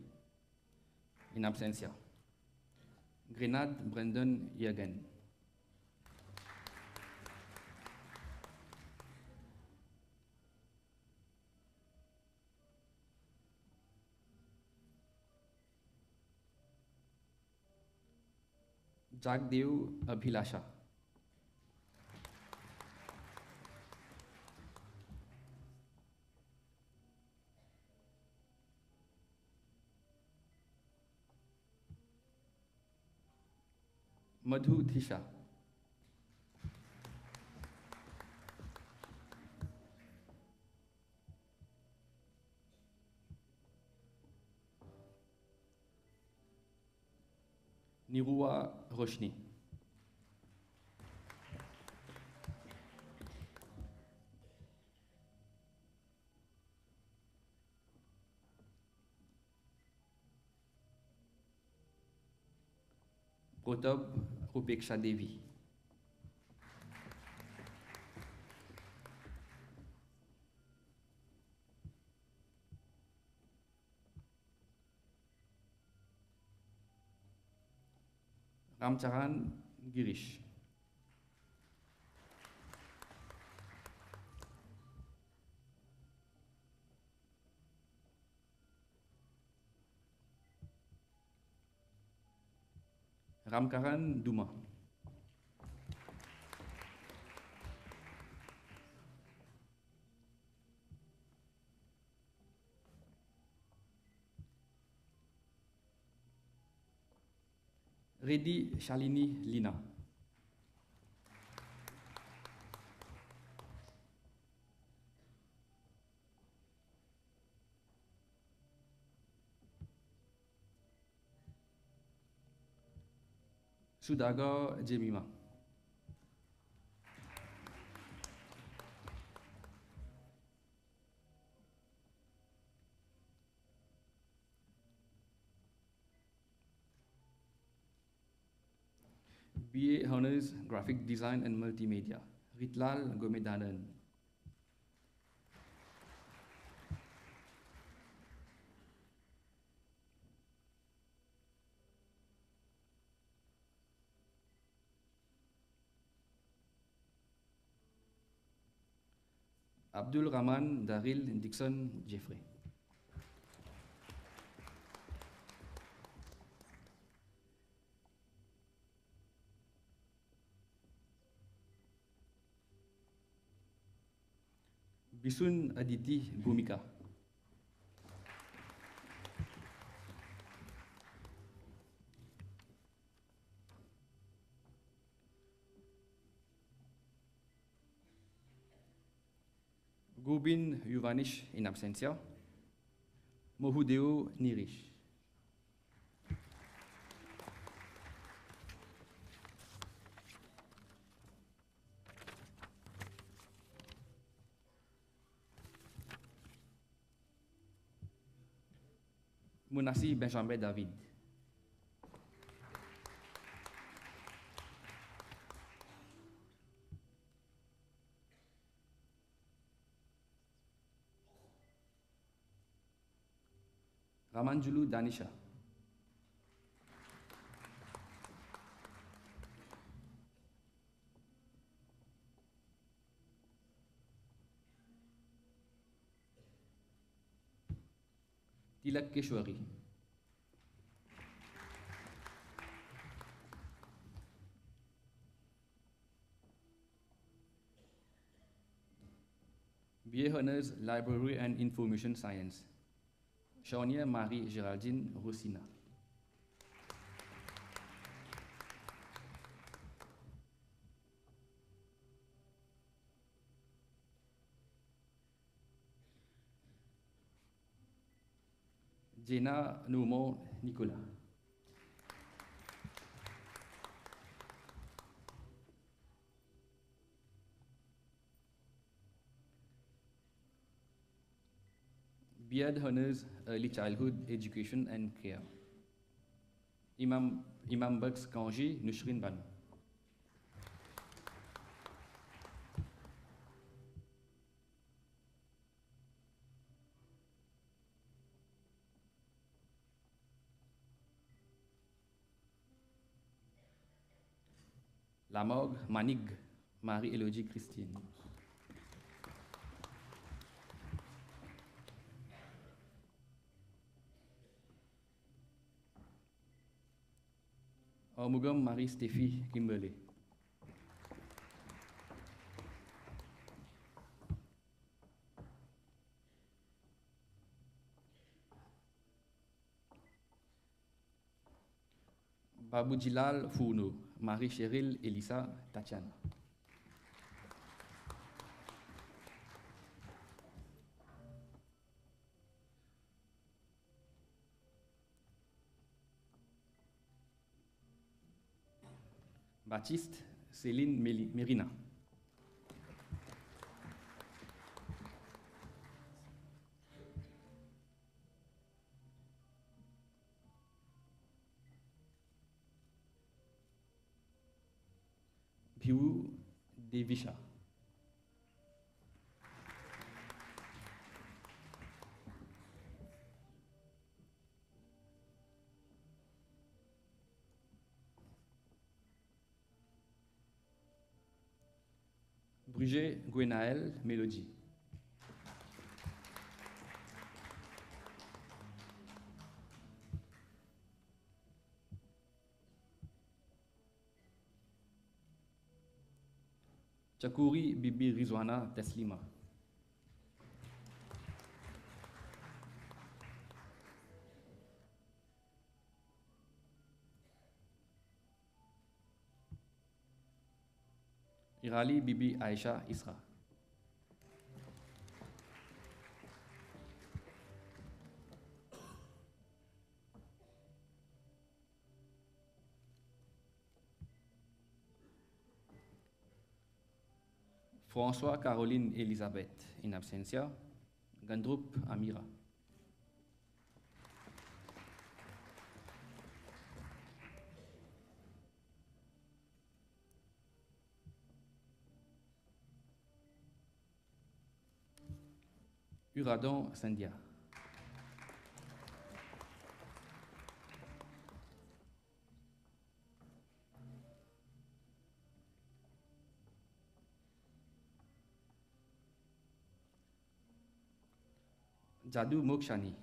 in absentia. Grenade Brandon Yagan. Jagdev Abhilasha. Madhu Thisha. Nirua Roshni. Protab Rupeksha Devi. Ramcharan Girish. Ramkaran Duma. Reddy Shalini Lina. Sudaga Jemima. BA Honors Graphic Design and Multimedia. Ritlall Gomedhanand. Abdul Rahman Daril Dixon Jeffrey. Bisun Aditi Bhumika. Gubin Yuvanish in absentia. Mohudeo Nirish. Munasi Benjamin David. Ramanjulu Danisha. Tilak Keshwari. BA Honors Library and Information Science. Shaunia Marie Géraldine Rossina. Jenna Noumo Nicolas. Beard Honors Early Childhood Education and Care. Imam Bucks Kanji Nushrin Banu. Lamog Manig Marie-Élogie Christine. Omugam Marie-Stéphie Kimberley. Babu Jilal Founo, Marie-Cheryl Elisa Tatiana. Baptiste Céline Mérina. Bhiu Devisha. Bruget Gwenaël Mélodie. Chakuri Bibi Rizwana Teslima. Irali Bibi Aisha Isra. François Caroline Elisabeth in absentia. Gandrup Amira. Uradon Sandia. Jadu Mokshani.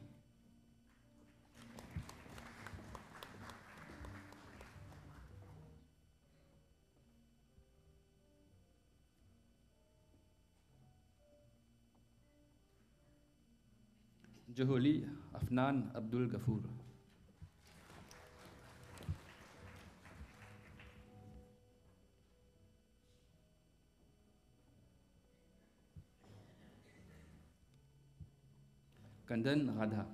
Joholi Afnan Abdul Ghafoor. Kandan Radha.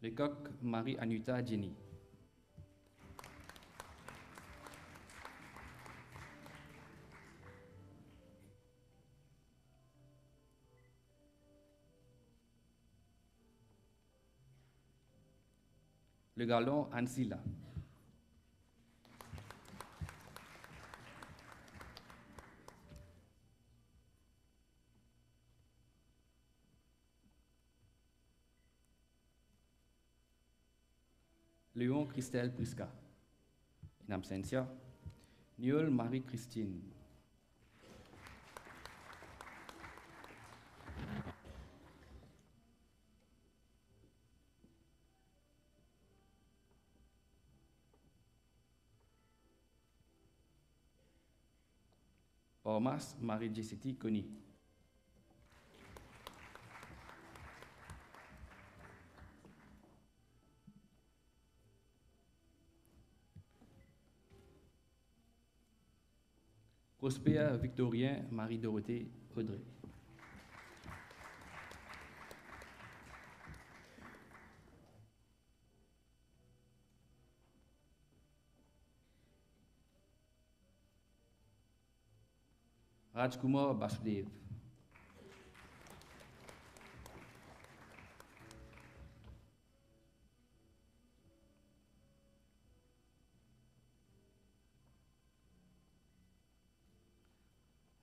Lecoq Marie Anuta Jenny. Le Galon Ansila. Léon Christelle Prisca. In absentia. Niol Marie-Christine. Ormas Marie-Jessity Conny. Prosper Victorien Marie-Dorothée Audrey. Rajkumar Basudev.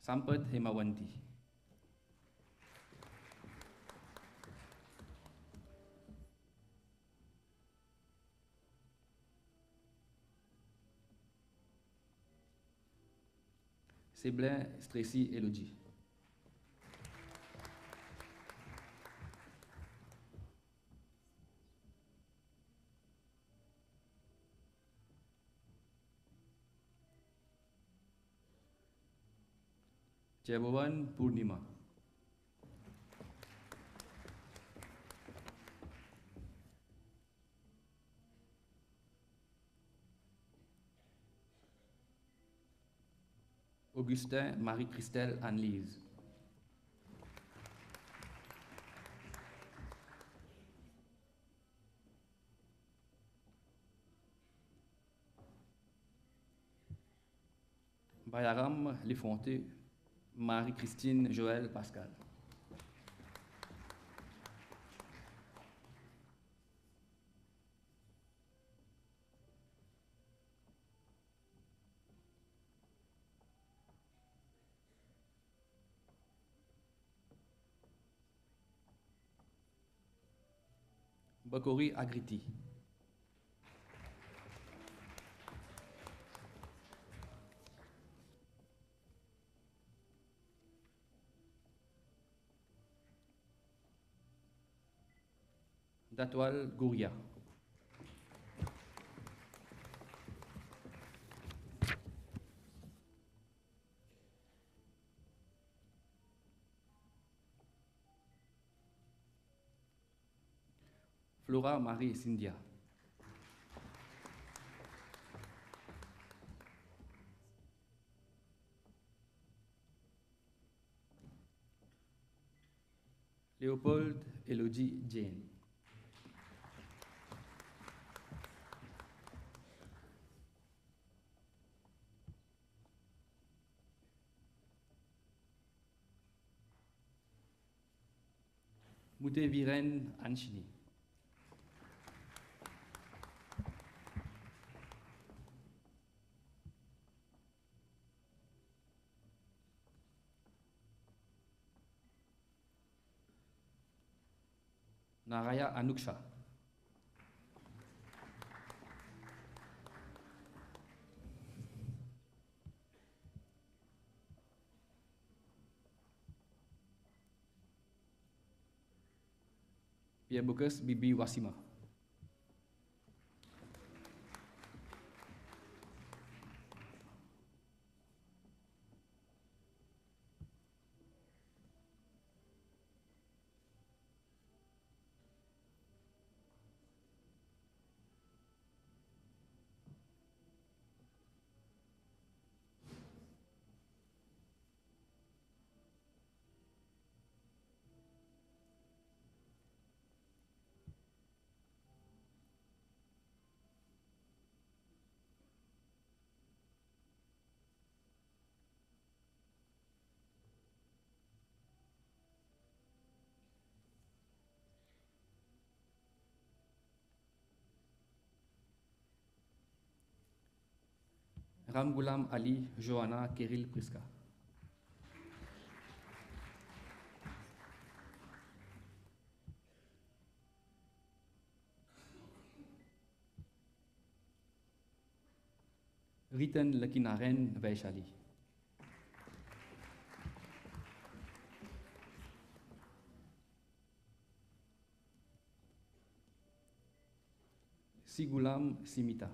Sampath Hemawanti. Seblin Stracy Elodie. Jebovan Purnima. Augustin Marie-Christelle Annelise. Bayaram Lefonté Marie-Christine Joël Pascal. Bakori Agriti. Datwal Guria. Flora Marie Cindia. Leopold Elodie Jane. Mute Viren Anchini. Naraya Anuksha. Pierre Bukas Bibi Wasima. Ramgulam Ali Joanna Keril Priska. Ritan Lakinaren Vaishali. Sigulam Simita.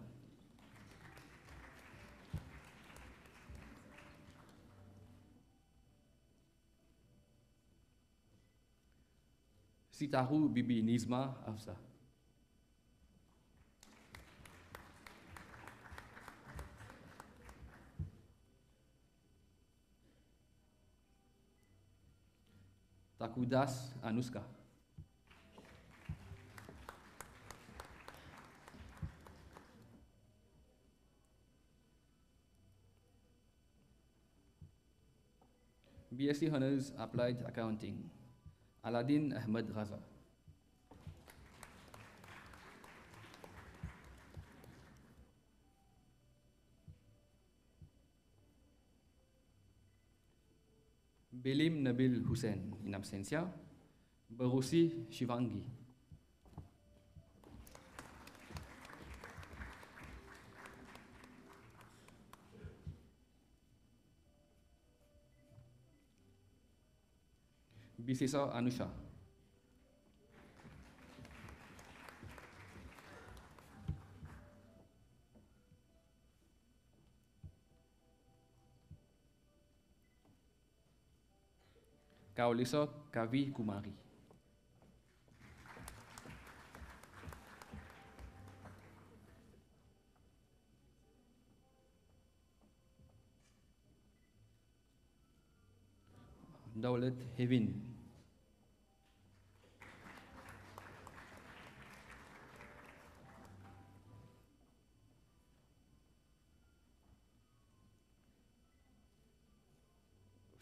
Sitahu Bibi Nizma Afsa. Takudas Anuska. BSc Honors Applied Accounting. Aladdin Ahmed Raza. Belim Nabil Hussein in absentia. Barusi Shivangi. Bisesa Anusha. Kaulisa Kavi Kumari. Daulat Hevin.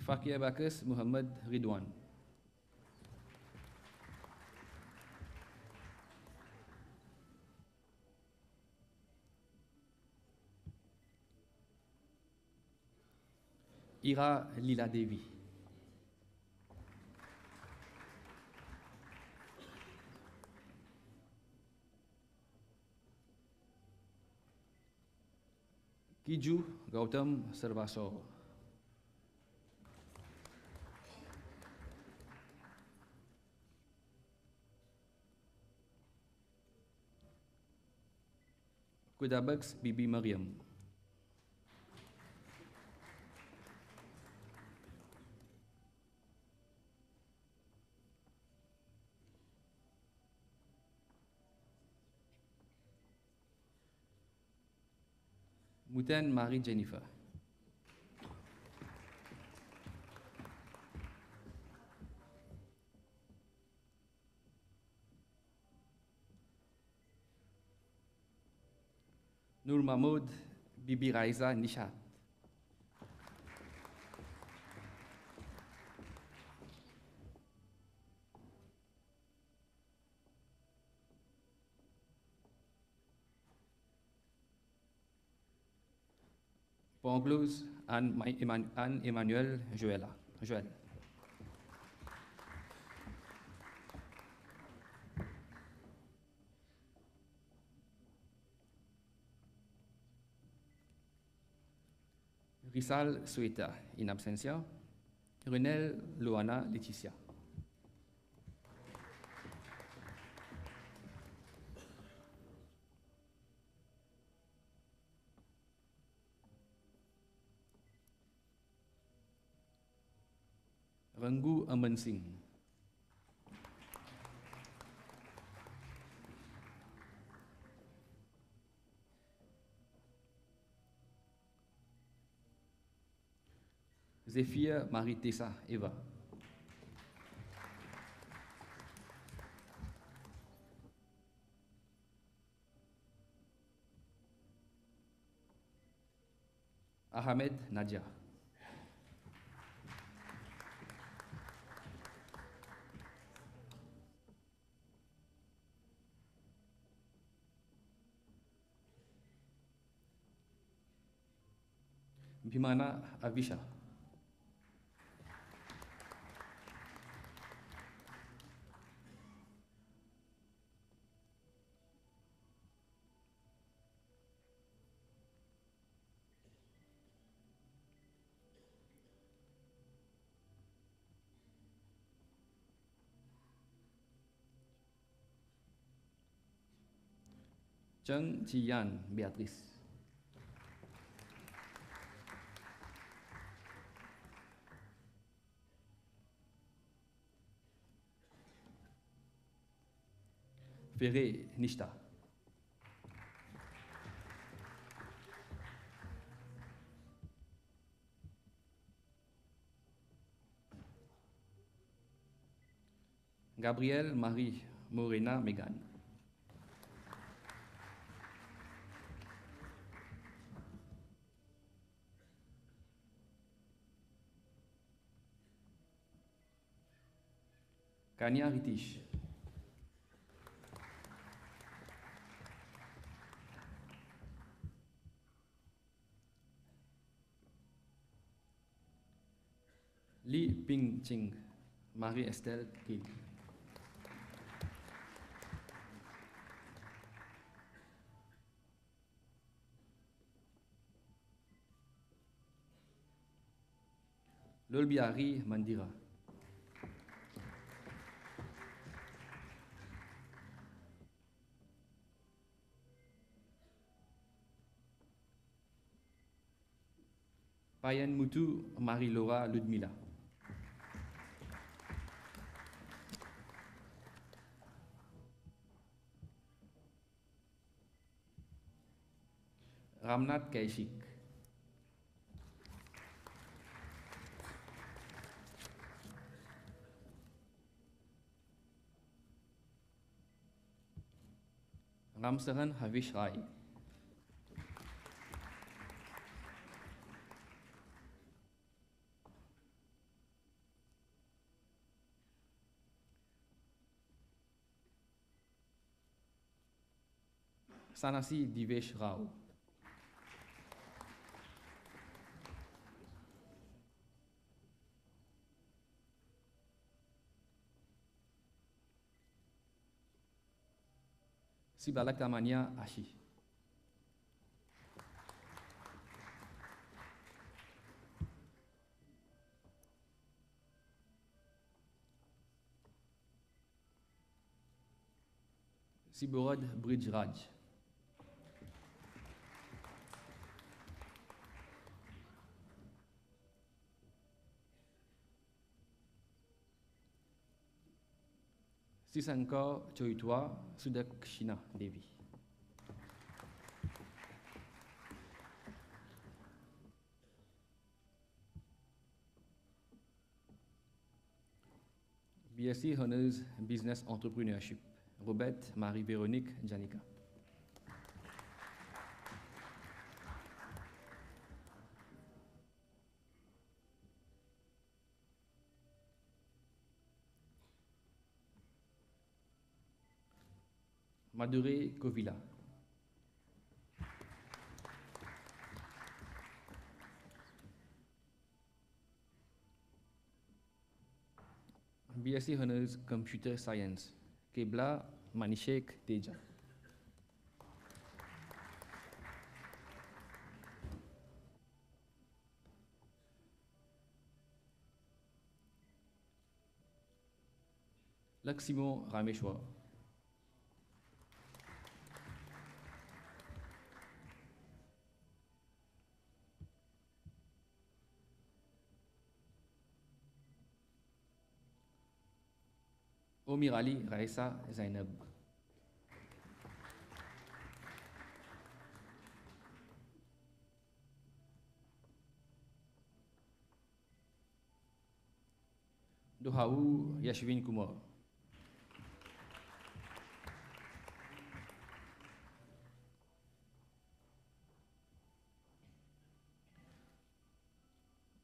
Fakir Bakas Muhammad Ridwan. Ira Lila Devi. Kiju Gautam Sarvaso. Kudabaks Bibi Mariam. Muten Marie Jennifer. Nur Mahmoud Bibi Raiza Nishat. Ponglouz Anne Emmanuel Joël. Rizal Sueta, in absentia. Renel Luana Laetitia. Rangu Aman Singh. Zéphia Marie-Tessa Eva. Ahmed Nadia. Bhimana Avisha. Cheng Chiyan Beatrice. Ferré Nishta. Gabrielle Marie Morena Megan. Kania Ritish. Li Ping Ching, Marie-Estelle Gil. Lolbiari Mandira. Payan Mutu Marie-Laura Ludmila. Ramnath Kaishik. Ramsaran Havish Rai. Sanasi Divesh Rao. Sibalak Tamania Ashi. Siborod Bridge Raj. Sisanka Choitwa Sudakshina Devi. BSc Honors Business Entrepreneurship, Robert Marie-Véronique Janica. Madure Kovila. BSc Honors Computer Science, Kebla Manishek Teja. Lakshimo Rameshwar. Omirali Raisa Zainab. Dohau Yashwin Kumar.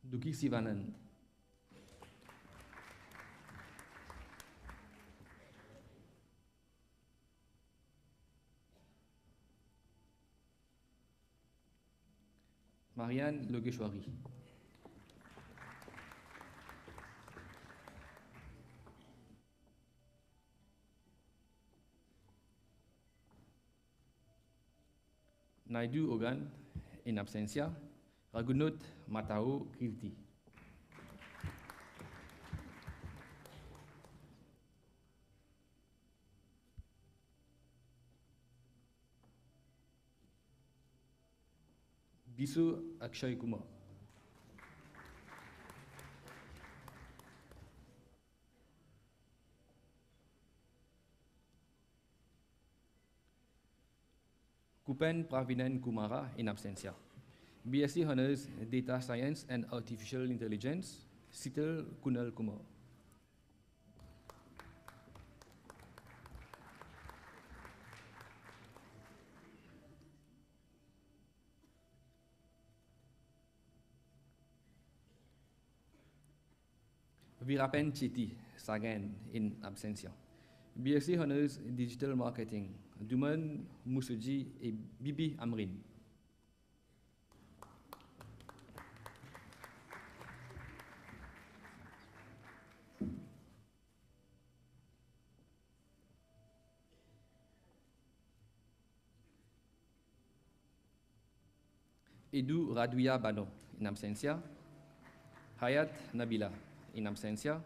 Duki Sivanand. Marianne Logeshwari. Naidu Ogan, in absentia. Ragunot Matao Kirti. Bisu Akshay Kumar. Kupen Pravinan Kumara, in absentia. BSc Honors Data Science and Artificial Intelligence, Sital Kunal Kumar. Virapen Chiti, Sagan, in absentia. BSc Honors Digital Marketing, Duman Musuji et Bibi Amrin. Edu Raduya Bano, in absentia. Hayat Nabila, in absentia.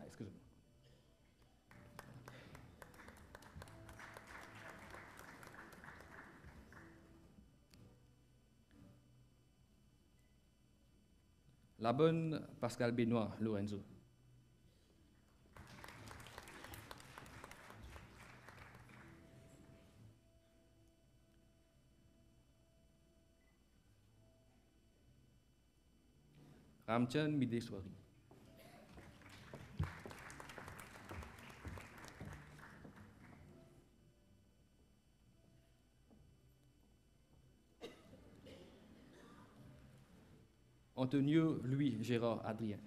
Excusez-moi. La bonne Pascal Benoît Lorenzo. Ramchan Mideswari. Antonio Louis Gérard Adrien.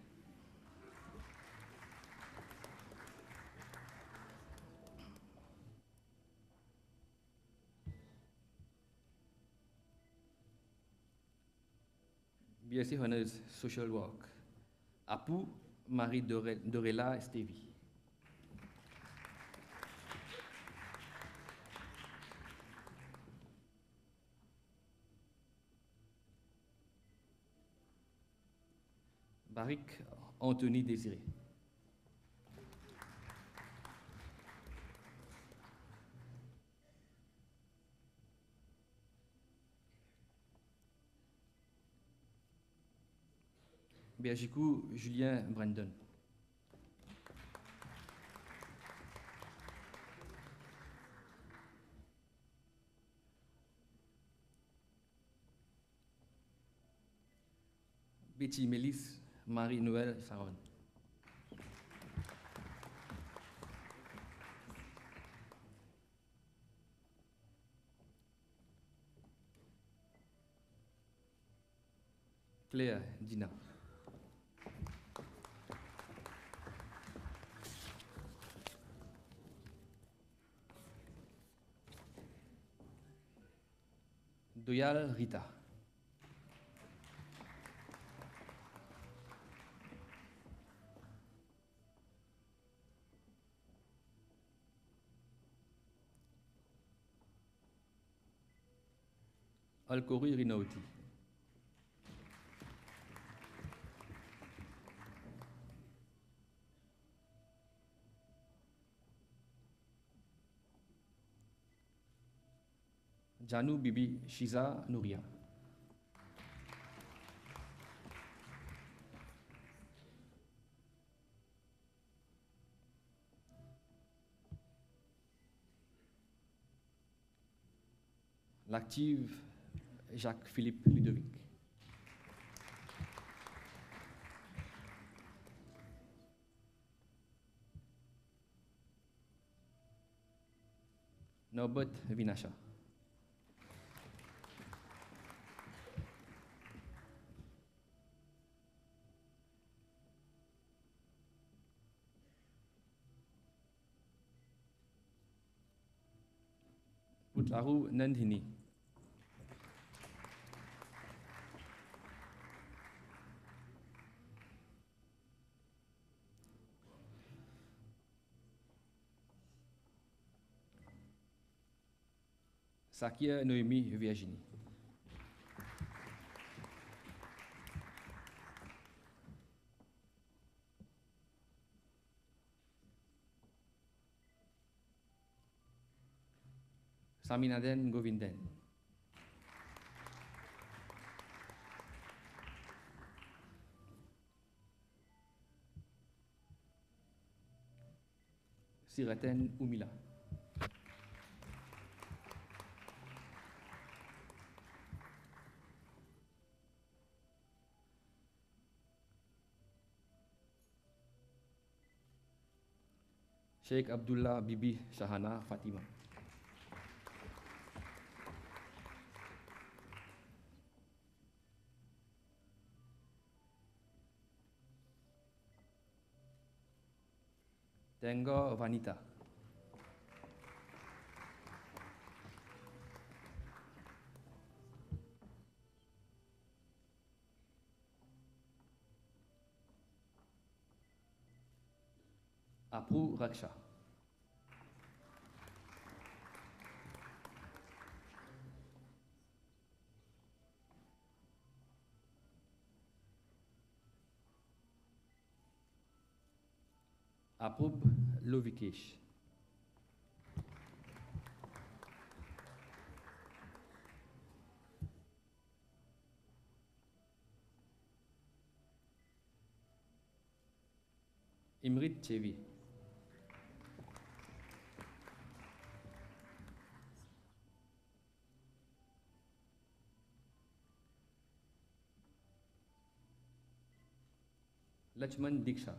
BSc Honors Social Work. Apu Marie Dorella Stevie. Barik Anthony Désiré. Bergicou Julien Brandon. Betty Mélis, Marie-Noël Saron. Claire Dina. Doyal Rita. Alkori Rinauti. Janu Bibi Shiza Nuria. L'active Jacques-Philippe Ludovic. Norbert Vinasha. Putlaru Nandhini. Sakia Noémie Virginie. Saminaden Govindan. Siraten Umila. Sheikh Abdullah Bibi Shahana Fatima. Tenggo Vanita. Apru Raksha. Aprub Lovikesh. Imrit Chevi. Lachman Diksha.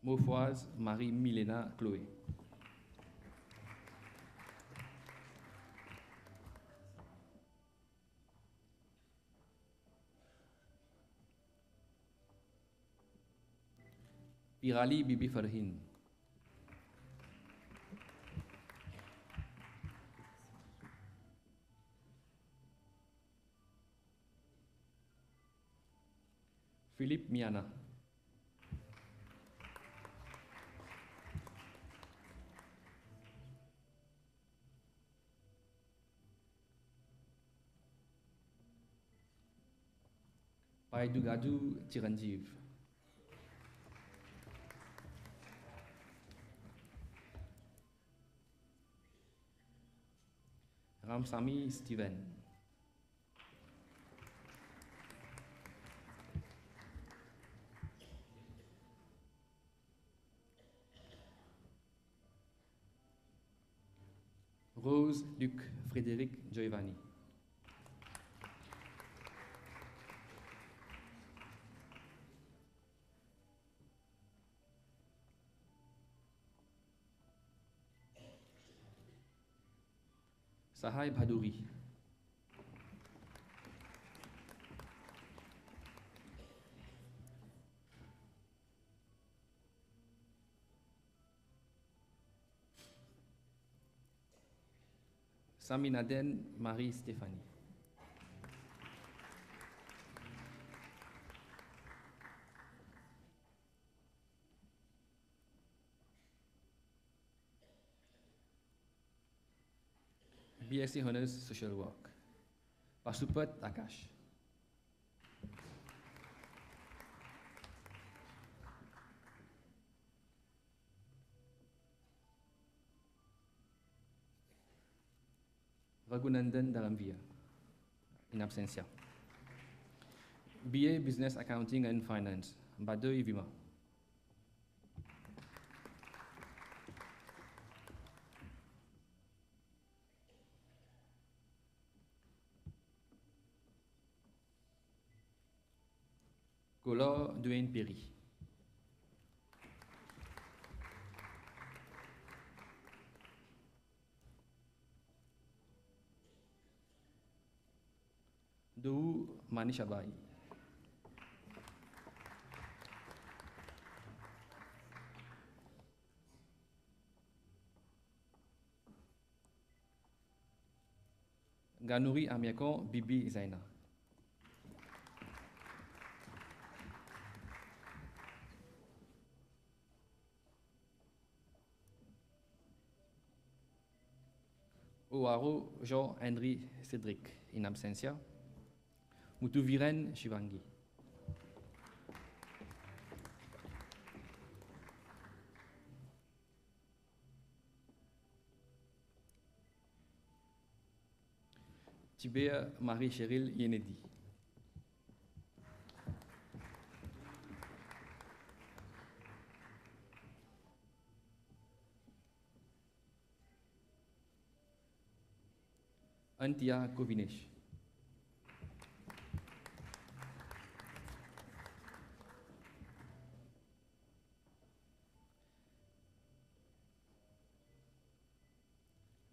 Maufoise Marie-Milena Chloé. Pirali Bibi Farhin. Philippe Miana. Paidugadu Chiranjeev. Ramsamy Steven. Rose Luc Frédéric Giovanni. Sahai Bhadouri. Saminaden Marie Stéphanie. BSc Honours Social Work. Pasupat Akash. Raghunandan Dharamvia, in absentia. BA Business Accounting and Finance, Badoy Vima. Kola Dwayne Perry. Dou Manishabai. Ganuri Amiako Bibi Zaina. Oaro Jean-Henri Cédric, in absentia. Mutuviren Shivangi. Tibea Marie-Cheryl Yenedi. Antia Kovinesh.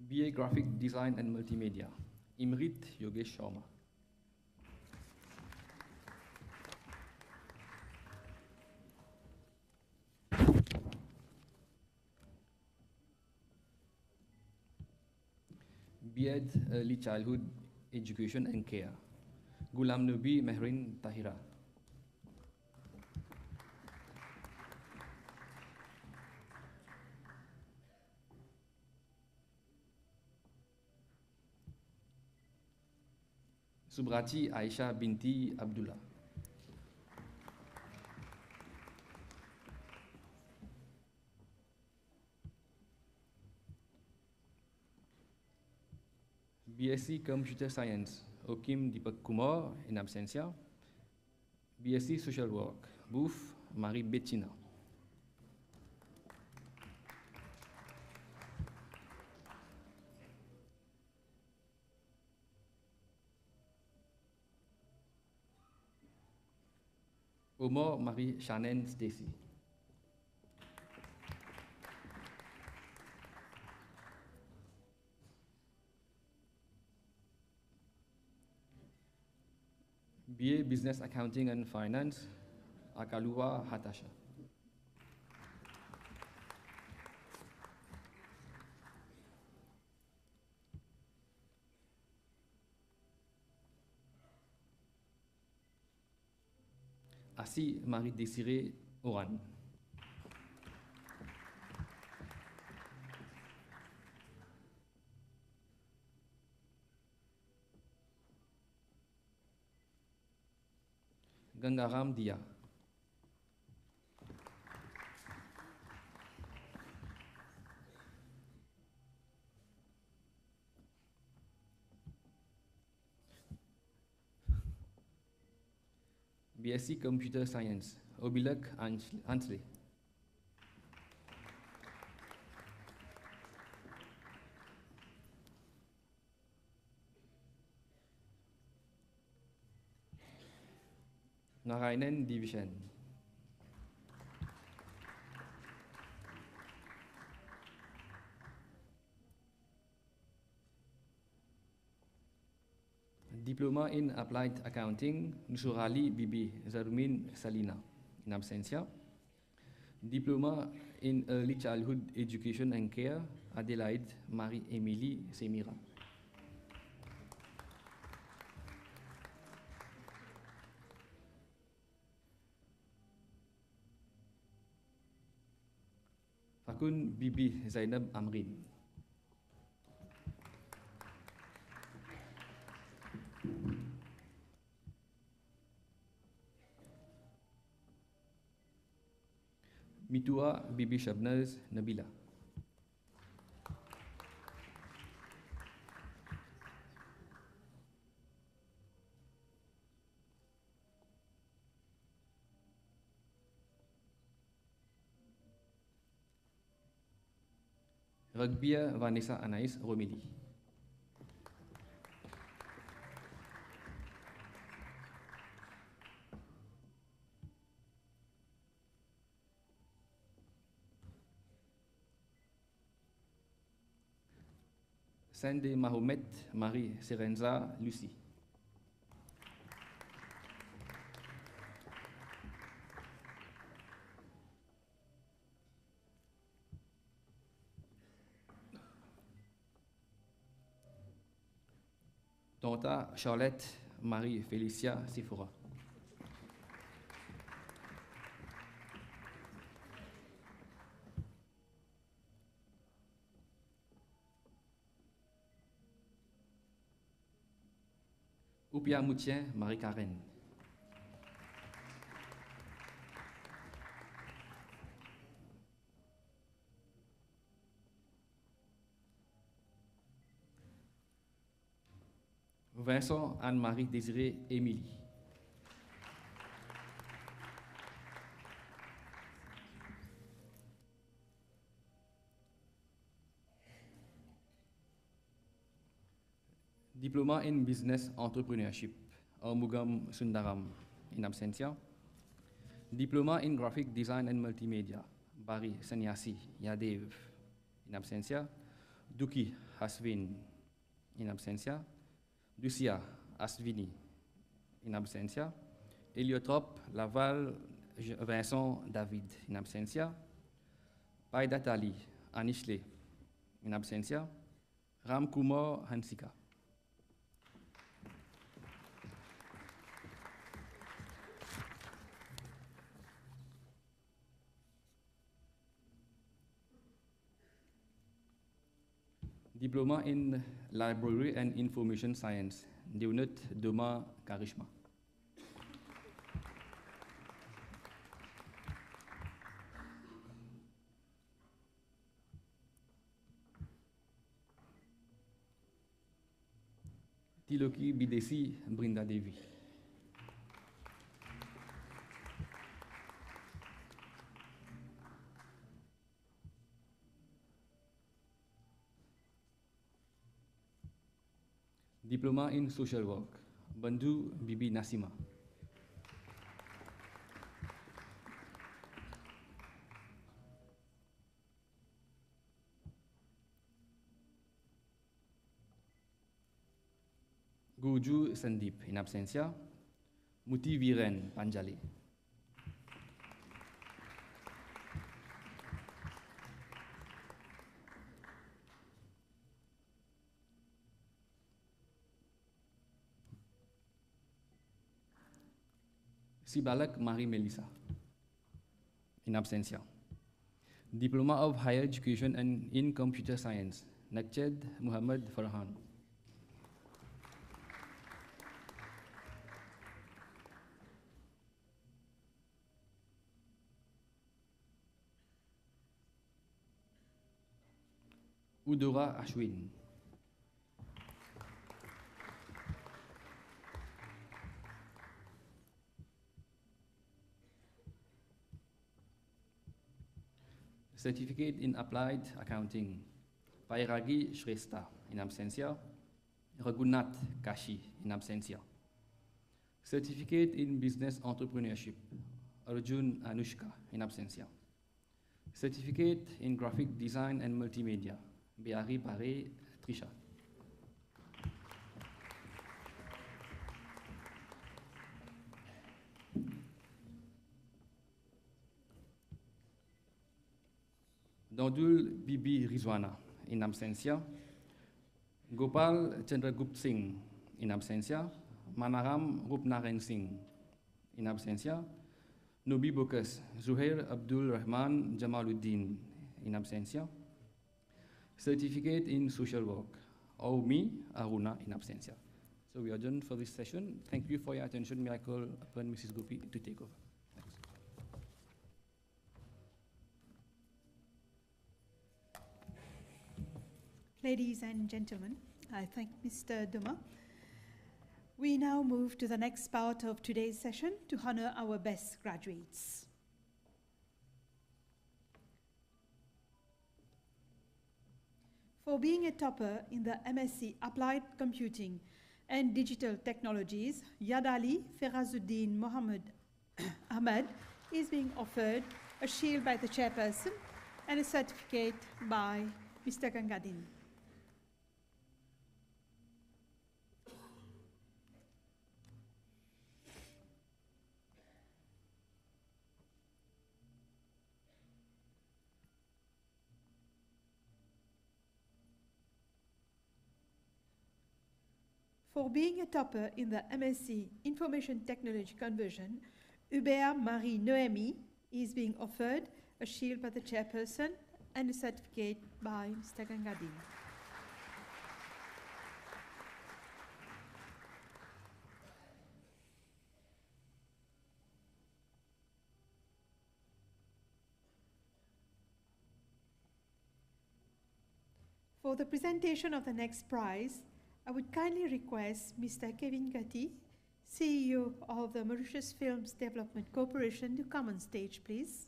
BA Graphic Design and Multimedia, Imrit Yogesh Sharma. BEd Early Childhood Education and Care, Gulam Nabi Mehrin Tahira. Subrati Aisha binti Abdullah. BSc Computer Science, Okim Deepak Kumar, in absentia. BSc Social Work, Bouf Marie Bettina. Omar Marie Shannon Stacy. BA Business Accounting and Finance, Akaluwa Hatasha. Asi Marie-Désirée Oran. Gangaram Dia. BSc Computer Science, Obilak Ansley. Narayana Division. Diploma in Applied Accounting, Nusurali Bibi Zarmin Salina, in absentia. Diploma in Early Childhood Education and Care, Adelaide Marie-Émilie Semira. Fakun Bibi Zainab Amrin. Mitua Bibi Shabnaz Nabila. Ragbia Vanessa Anais Romeli. Sandy Mahomet Marie Serenza Lucy. Tonta Charlotte Marie Felicia Sifora. Upia Moutien Marie-Karen. Vincent Anne-Marie Désirée Émilie. Diploma in Business Entrepreneurship, Armugam Sundaram, in absentia. Diploma in Graphic Design and Multimedia, Bari Sanyasi Yadev, in absentia. Duki Hasvin, in absentia. Lucia Asvini, in absentia. Heliotrope Laval Vincent David, in absentia. Paidatali Anishle, in absentia. Ram Kumar Hansika. Diploma in Library and Information Science, Deunut Doma Karishma. Tiloki Bidesi Brinda Devi. Diploma in Social Work, Bandhu Bibi Nasima. Guju Sandeep, in absentia. Muti Viren Panjali. Sibalak Marie Melissa, in absentia. Diploma of Higher Education and in Computer Science, Nakched Muhammad Farhan. Udora Ashwin. Certificate in Applied Accounting, Pairagi Shrestha, in absentia. Raghunath Kashi, in absentia. Certificate in Business Entrepreneurship, Arjun Anushka, in absentia. Certificate in Graphic Design and Multimedia, Beari Pare Trisha. Dandul Bibi Rizwana, in absentia. Gopal Chandragupt Singh, in absentia. Manaram Rupnaren Singh, in absentia. Nobi Bokas, Zuhair Abdul Rahman Jamaluddin, in absentia. Certificate in Social Work, Aumi Aruna, in absentia. So we are done for this session. Thank you for your attention. May I call upon Mrs. Gopi to take over. Thanks. Ladies and gentlemen, I thank Mr. Duma. We now move to the next part of today's session to honor our best graduates. For being a topper in the MSc Applied Computing and Digital Technologies, Yadali Ferazuddin Mohammed Ahmed is being offered a shield by the chairperson and a certificate by Mr. Gangadin. For being a topper in the MSc Information Technology Conversion, Hubert Marie Noemi is being offered a shield by the chairperson and a certificate by Mr. Gangadin. For the presentation of the next prize, I would kindly request Mr. Kevin Gatti, CEO of the Mauritius Films Development Corporation, to come on stage, please.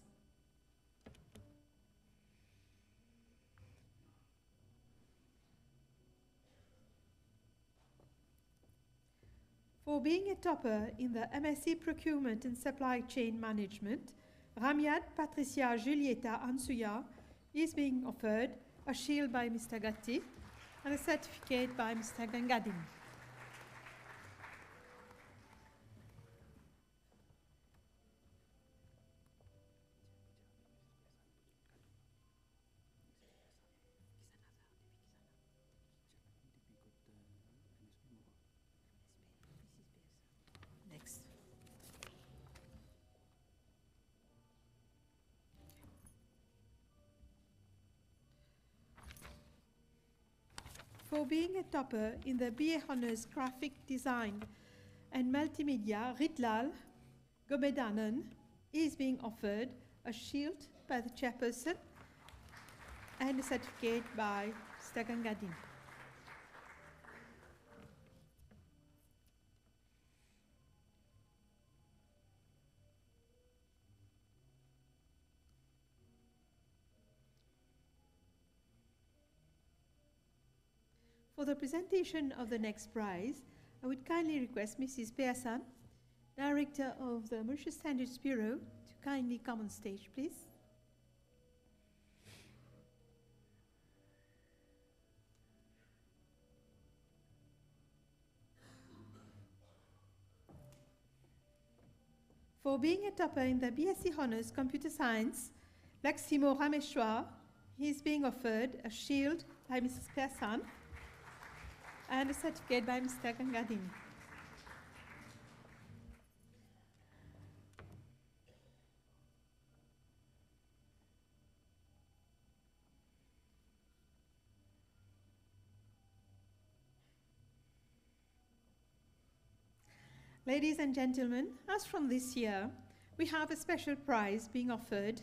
For being a topper in the MSc Procurement and Supply Chain Management, Ramiad Patricia Julieta Ansuya is being offered a shield by Mr. Gatti and a certificate by Mr. Gangadin. Next. For being a topper in the BA Honours Graphic Design and Multimedia, Ritlall Gomedhanand is being offered a shield by the chairperson and a certificate by Mr. Gangadin. For the presentation of the next prize, I would kindly request Mrs. Pearson, Director of the Mauritius Standards Bureau, to kindly come on stage, please. For being a topper in the BSc Honours Computer Science, Laksimo Rameshwar is being offered a shield by Mrs. Pearson and a certificate by Mr. Gangadin. Ladies and gentlemen, as from this year, we have a special prize being offered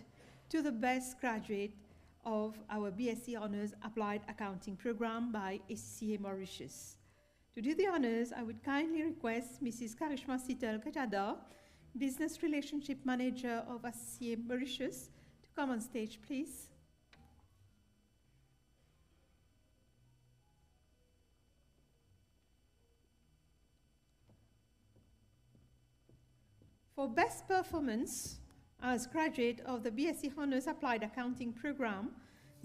to the best graduate of our BSc Honours Applied Accounting Program by SCA Mauritius. To do the honours, I would kindly request Mrs. Karishma Sital Kajada, Business Relationship Manager of SCA Mauritius, to come on stage, please. For best performance as graduate of the BSc Honours Applied Accounting Program,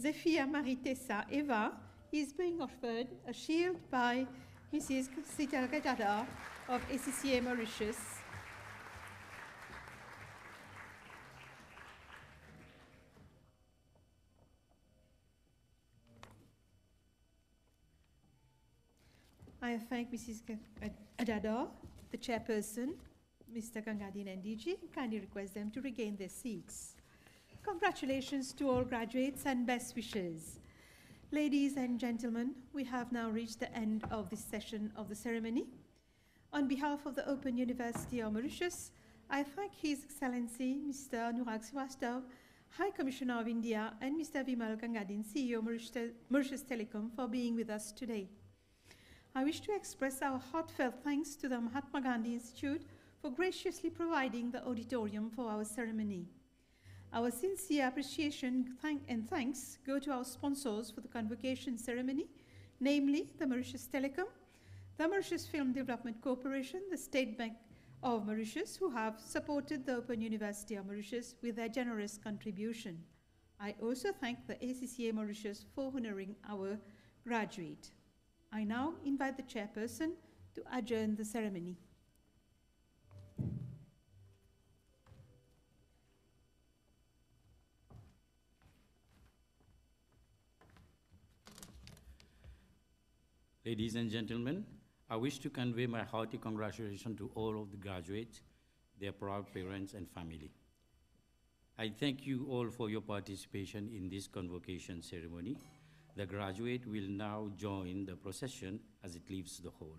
Zefia Marie-Tessa Eva is being offered a shield by Mrs. Sital Gajada of ACCA Mauritius. I thank Mrs. Adada, the chairperson, Mr. Gomedhanand DG, and kindly request them to regain their seats. Congratulations to all graduates and best wishes. Ladies and gentlemen, we have now reached the end of this session of the ceremony. On behalf of the Open University of Mauritius, I thank His Excellency Mr. Anurag Srivastava, High Commissioner of India, and Mr. Vimal-Gangadi, CEO Mauritius Telecom, for being with us today. I wish to express our heartfelt thanks to the Mahatma Gandhi Institute for graciously providing the auditorium for our ceremony. Our sincere appreciation and thanks go to our sponsors for the convocation ceremony, namely the Mauritius Telecom, the Mauritius Film Development Corporation, the State Bank of Mauritius, who have supported the Open University of Mauritius with their generous contribution. I also thank the ACCA Mauritius for honoring our graduate. I now invite the chairperson to adjourn the ceremony. Ladies and gentlemen, I wish to convey my hearty congratulations to all of the graduates, their proud parents and family. I thank you all for your participation in this convocation ceremony. The graduate will now join the procession as it leaves the hall.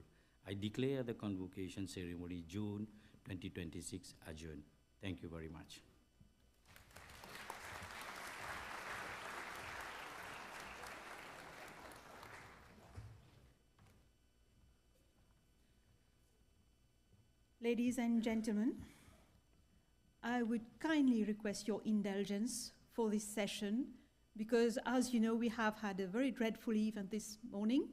I declare the convocation ceremony June 2026 adjourned. Thank you very much. Ladies and gentlemen, I would kindly request your indulgence for this session because, as you know, we have had a very dreadful event this morning,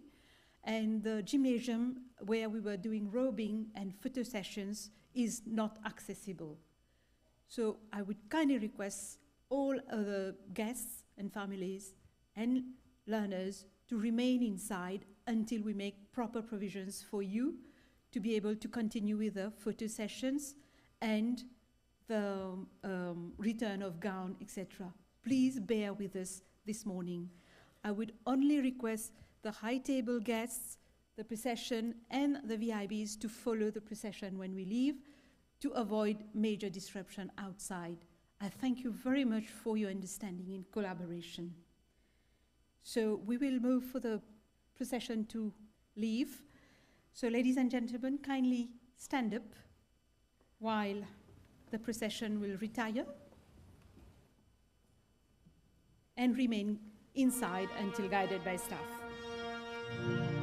and the gymnasium where we were doing rowing and photo sessions is not accessible. So I would kindly request all other guests and families and learners to remain inside until we make proper provisions for you to be able to continue with the photo sessions and the return of gown, etc. Please bear with us this morning. I would only request the high table guests, the procession, and the VIPs to follow the procession when we leave to avoid major disruption outside. I thank you very much for your understanding and collaboration. So we will move for the procession to leave. So ladies and gentlemen, kindly stand up while the procession will retire and remain inside until guided by staff.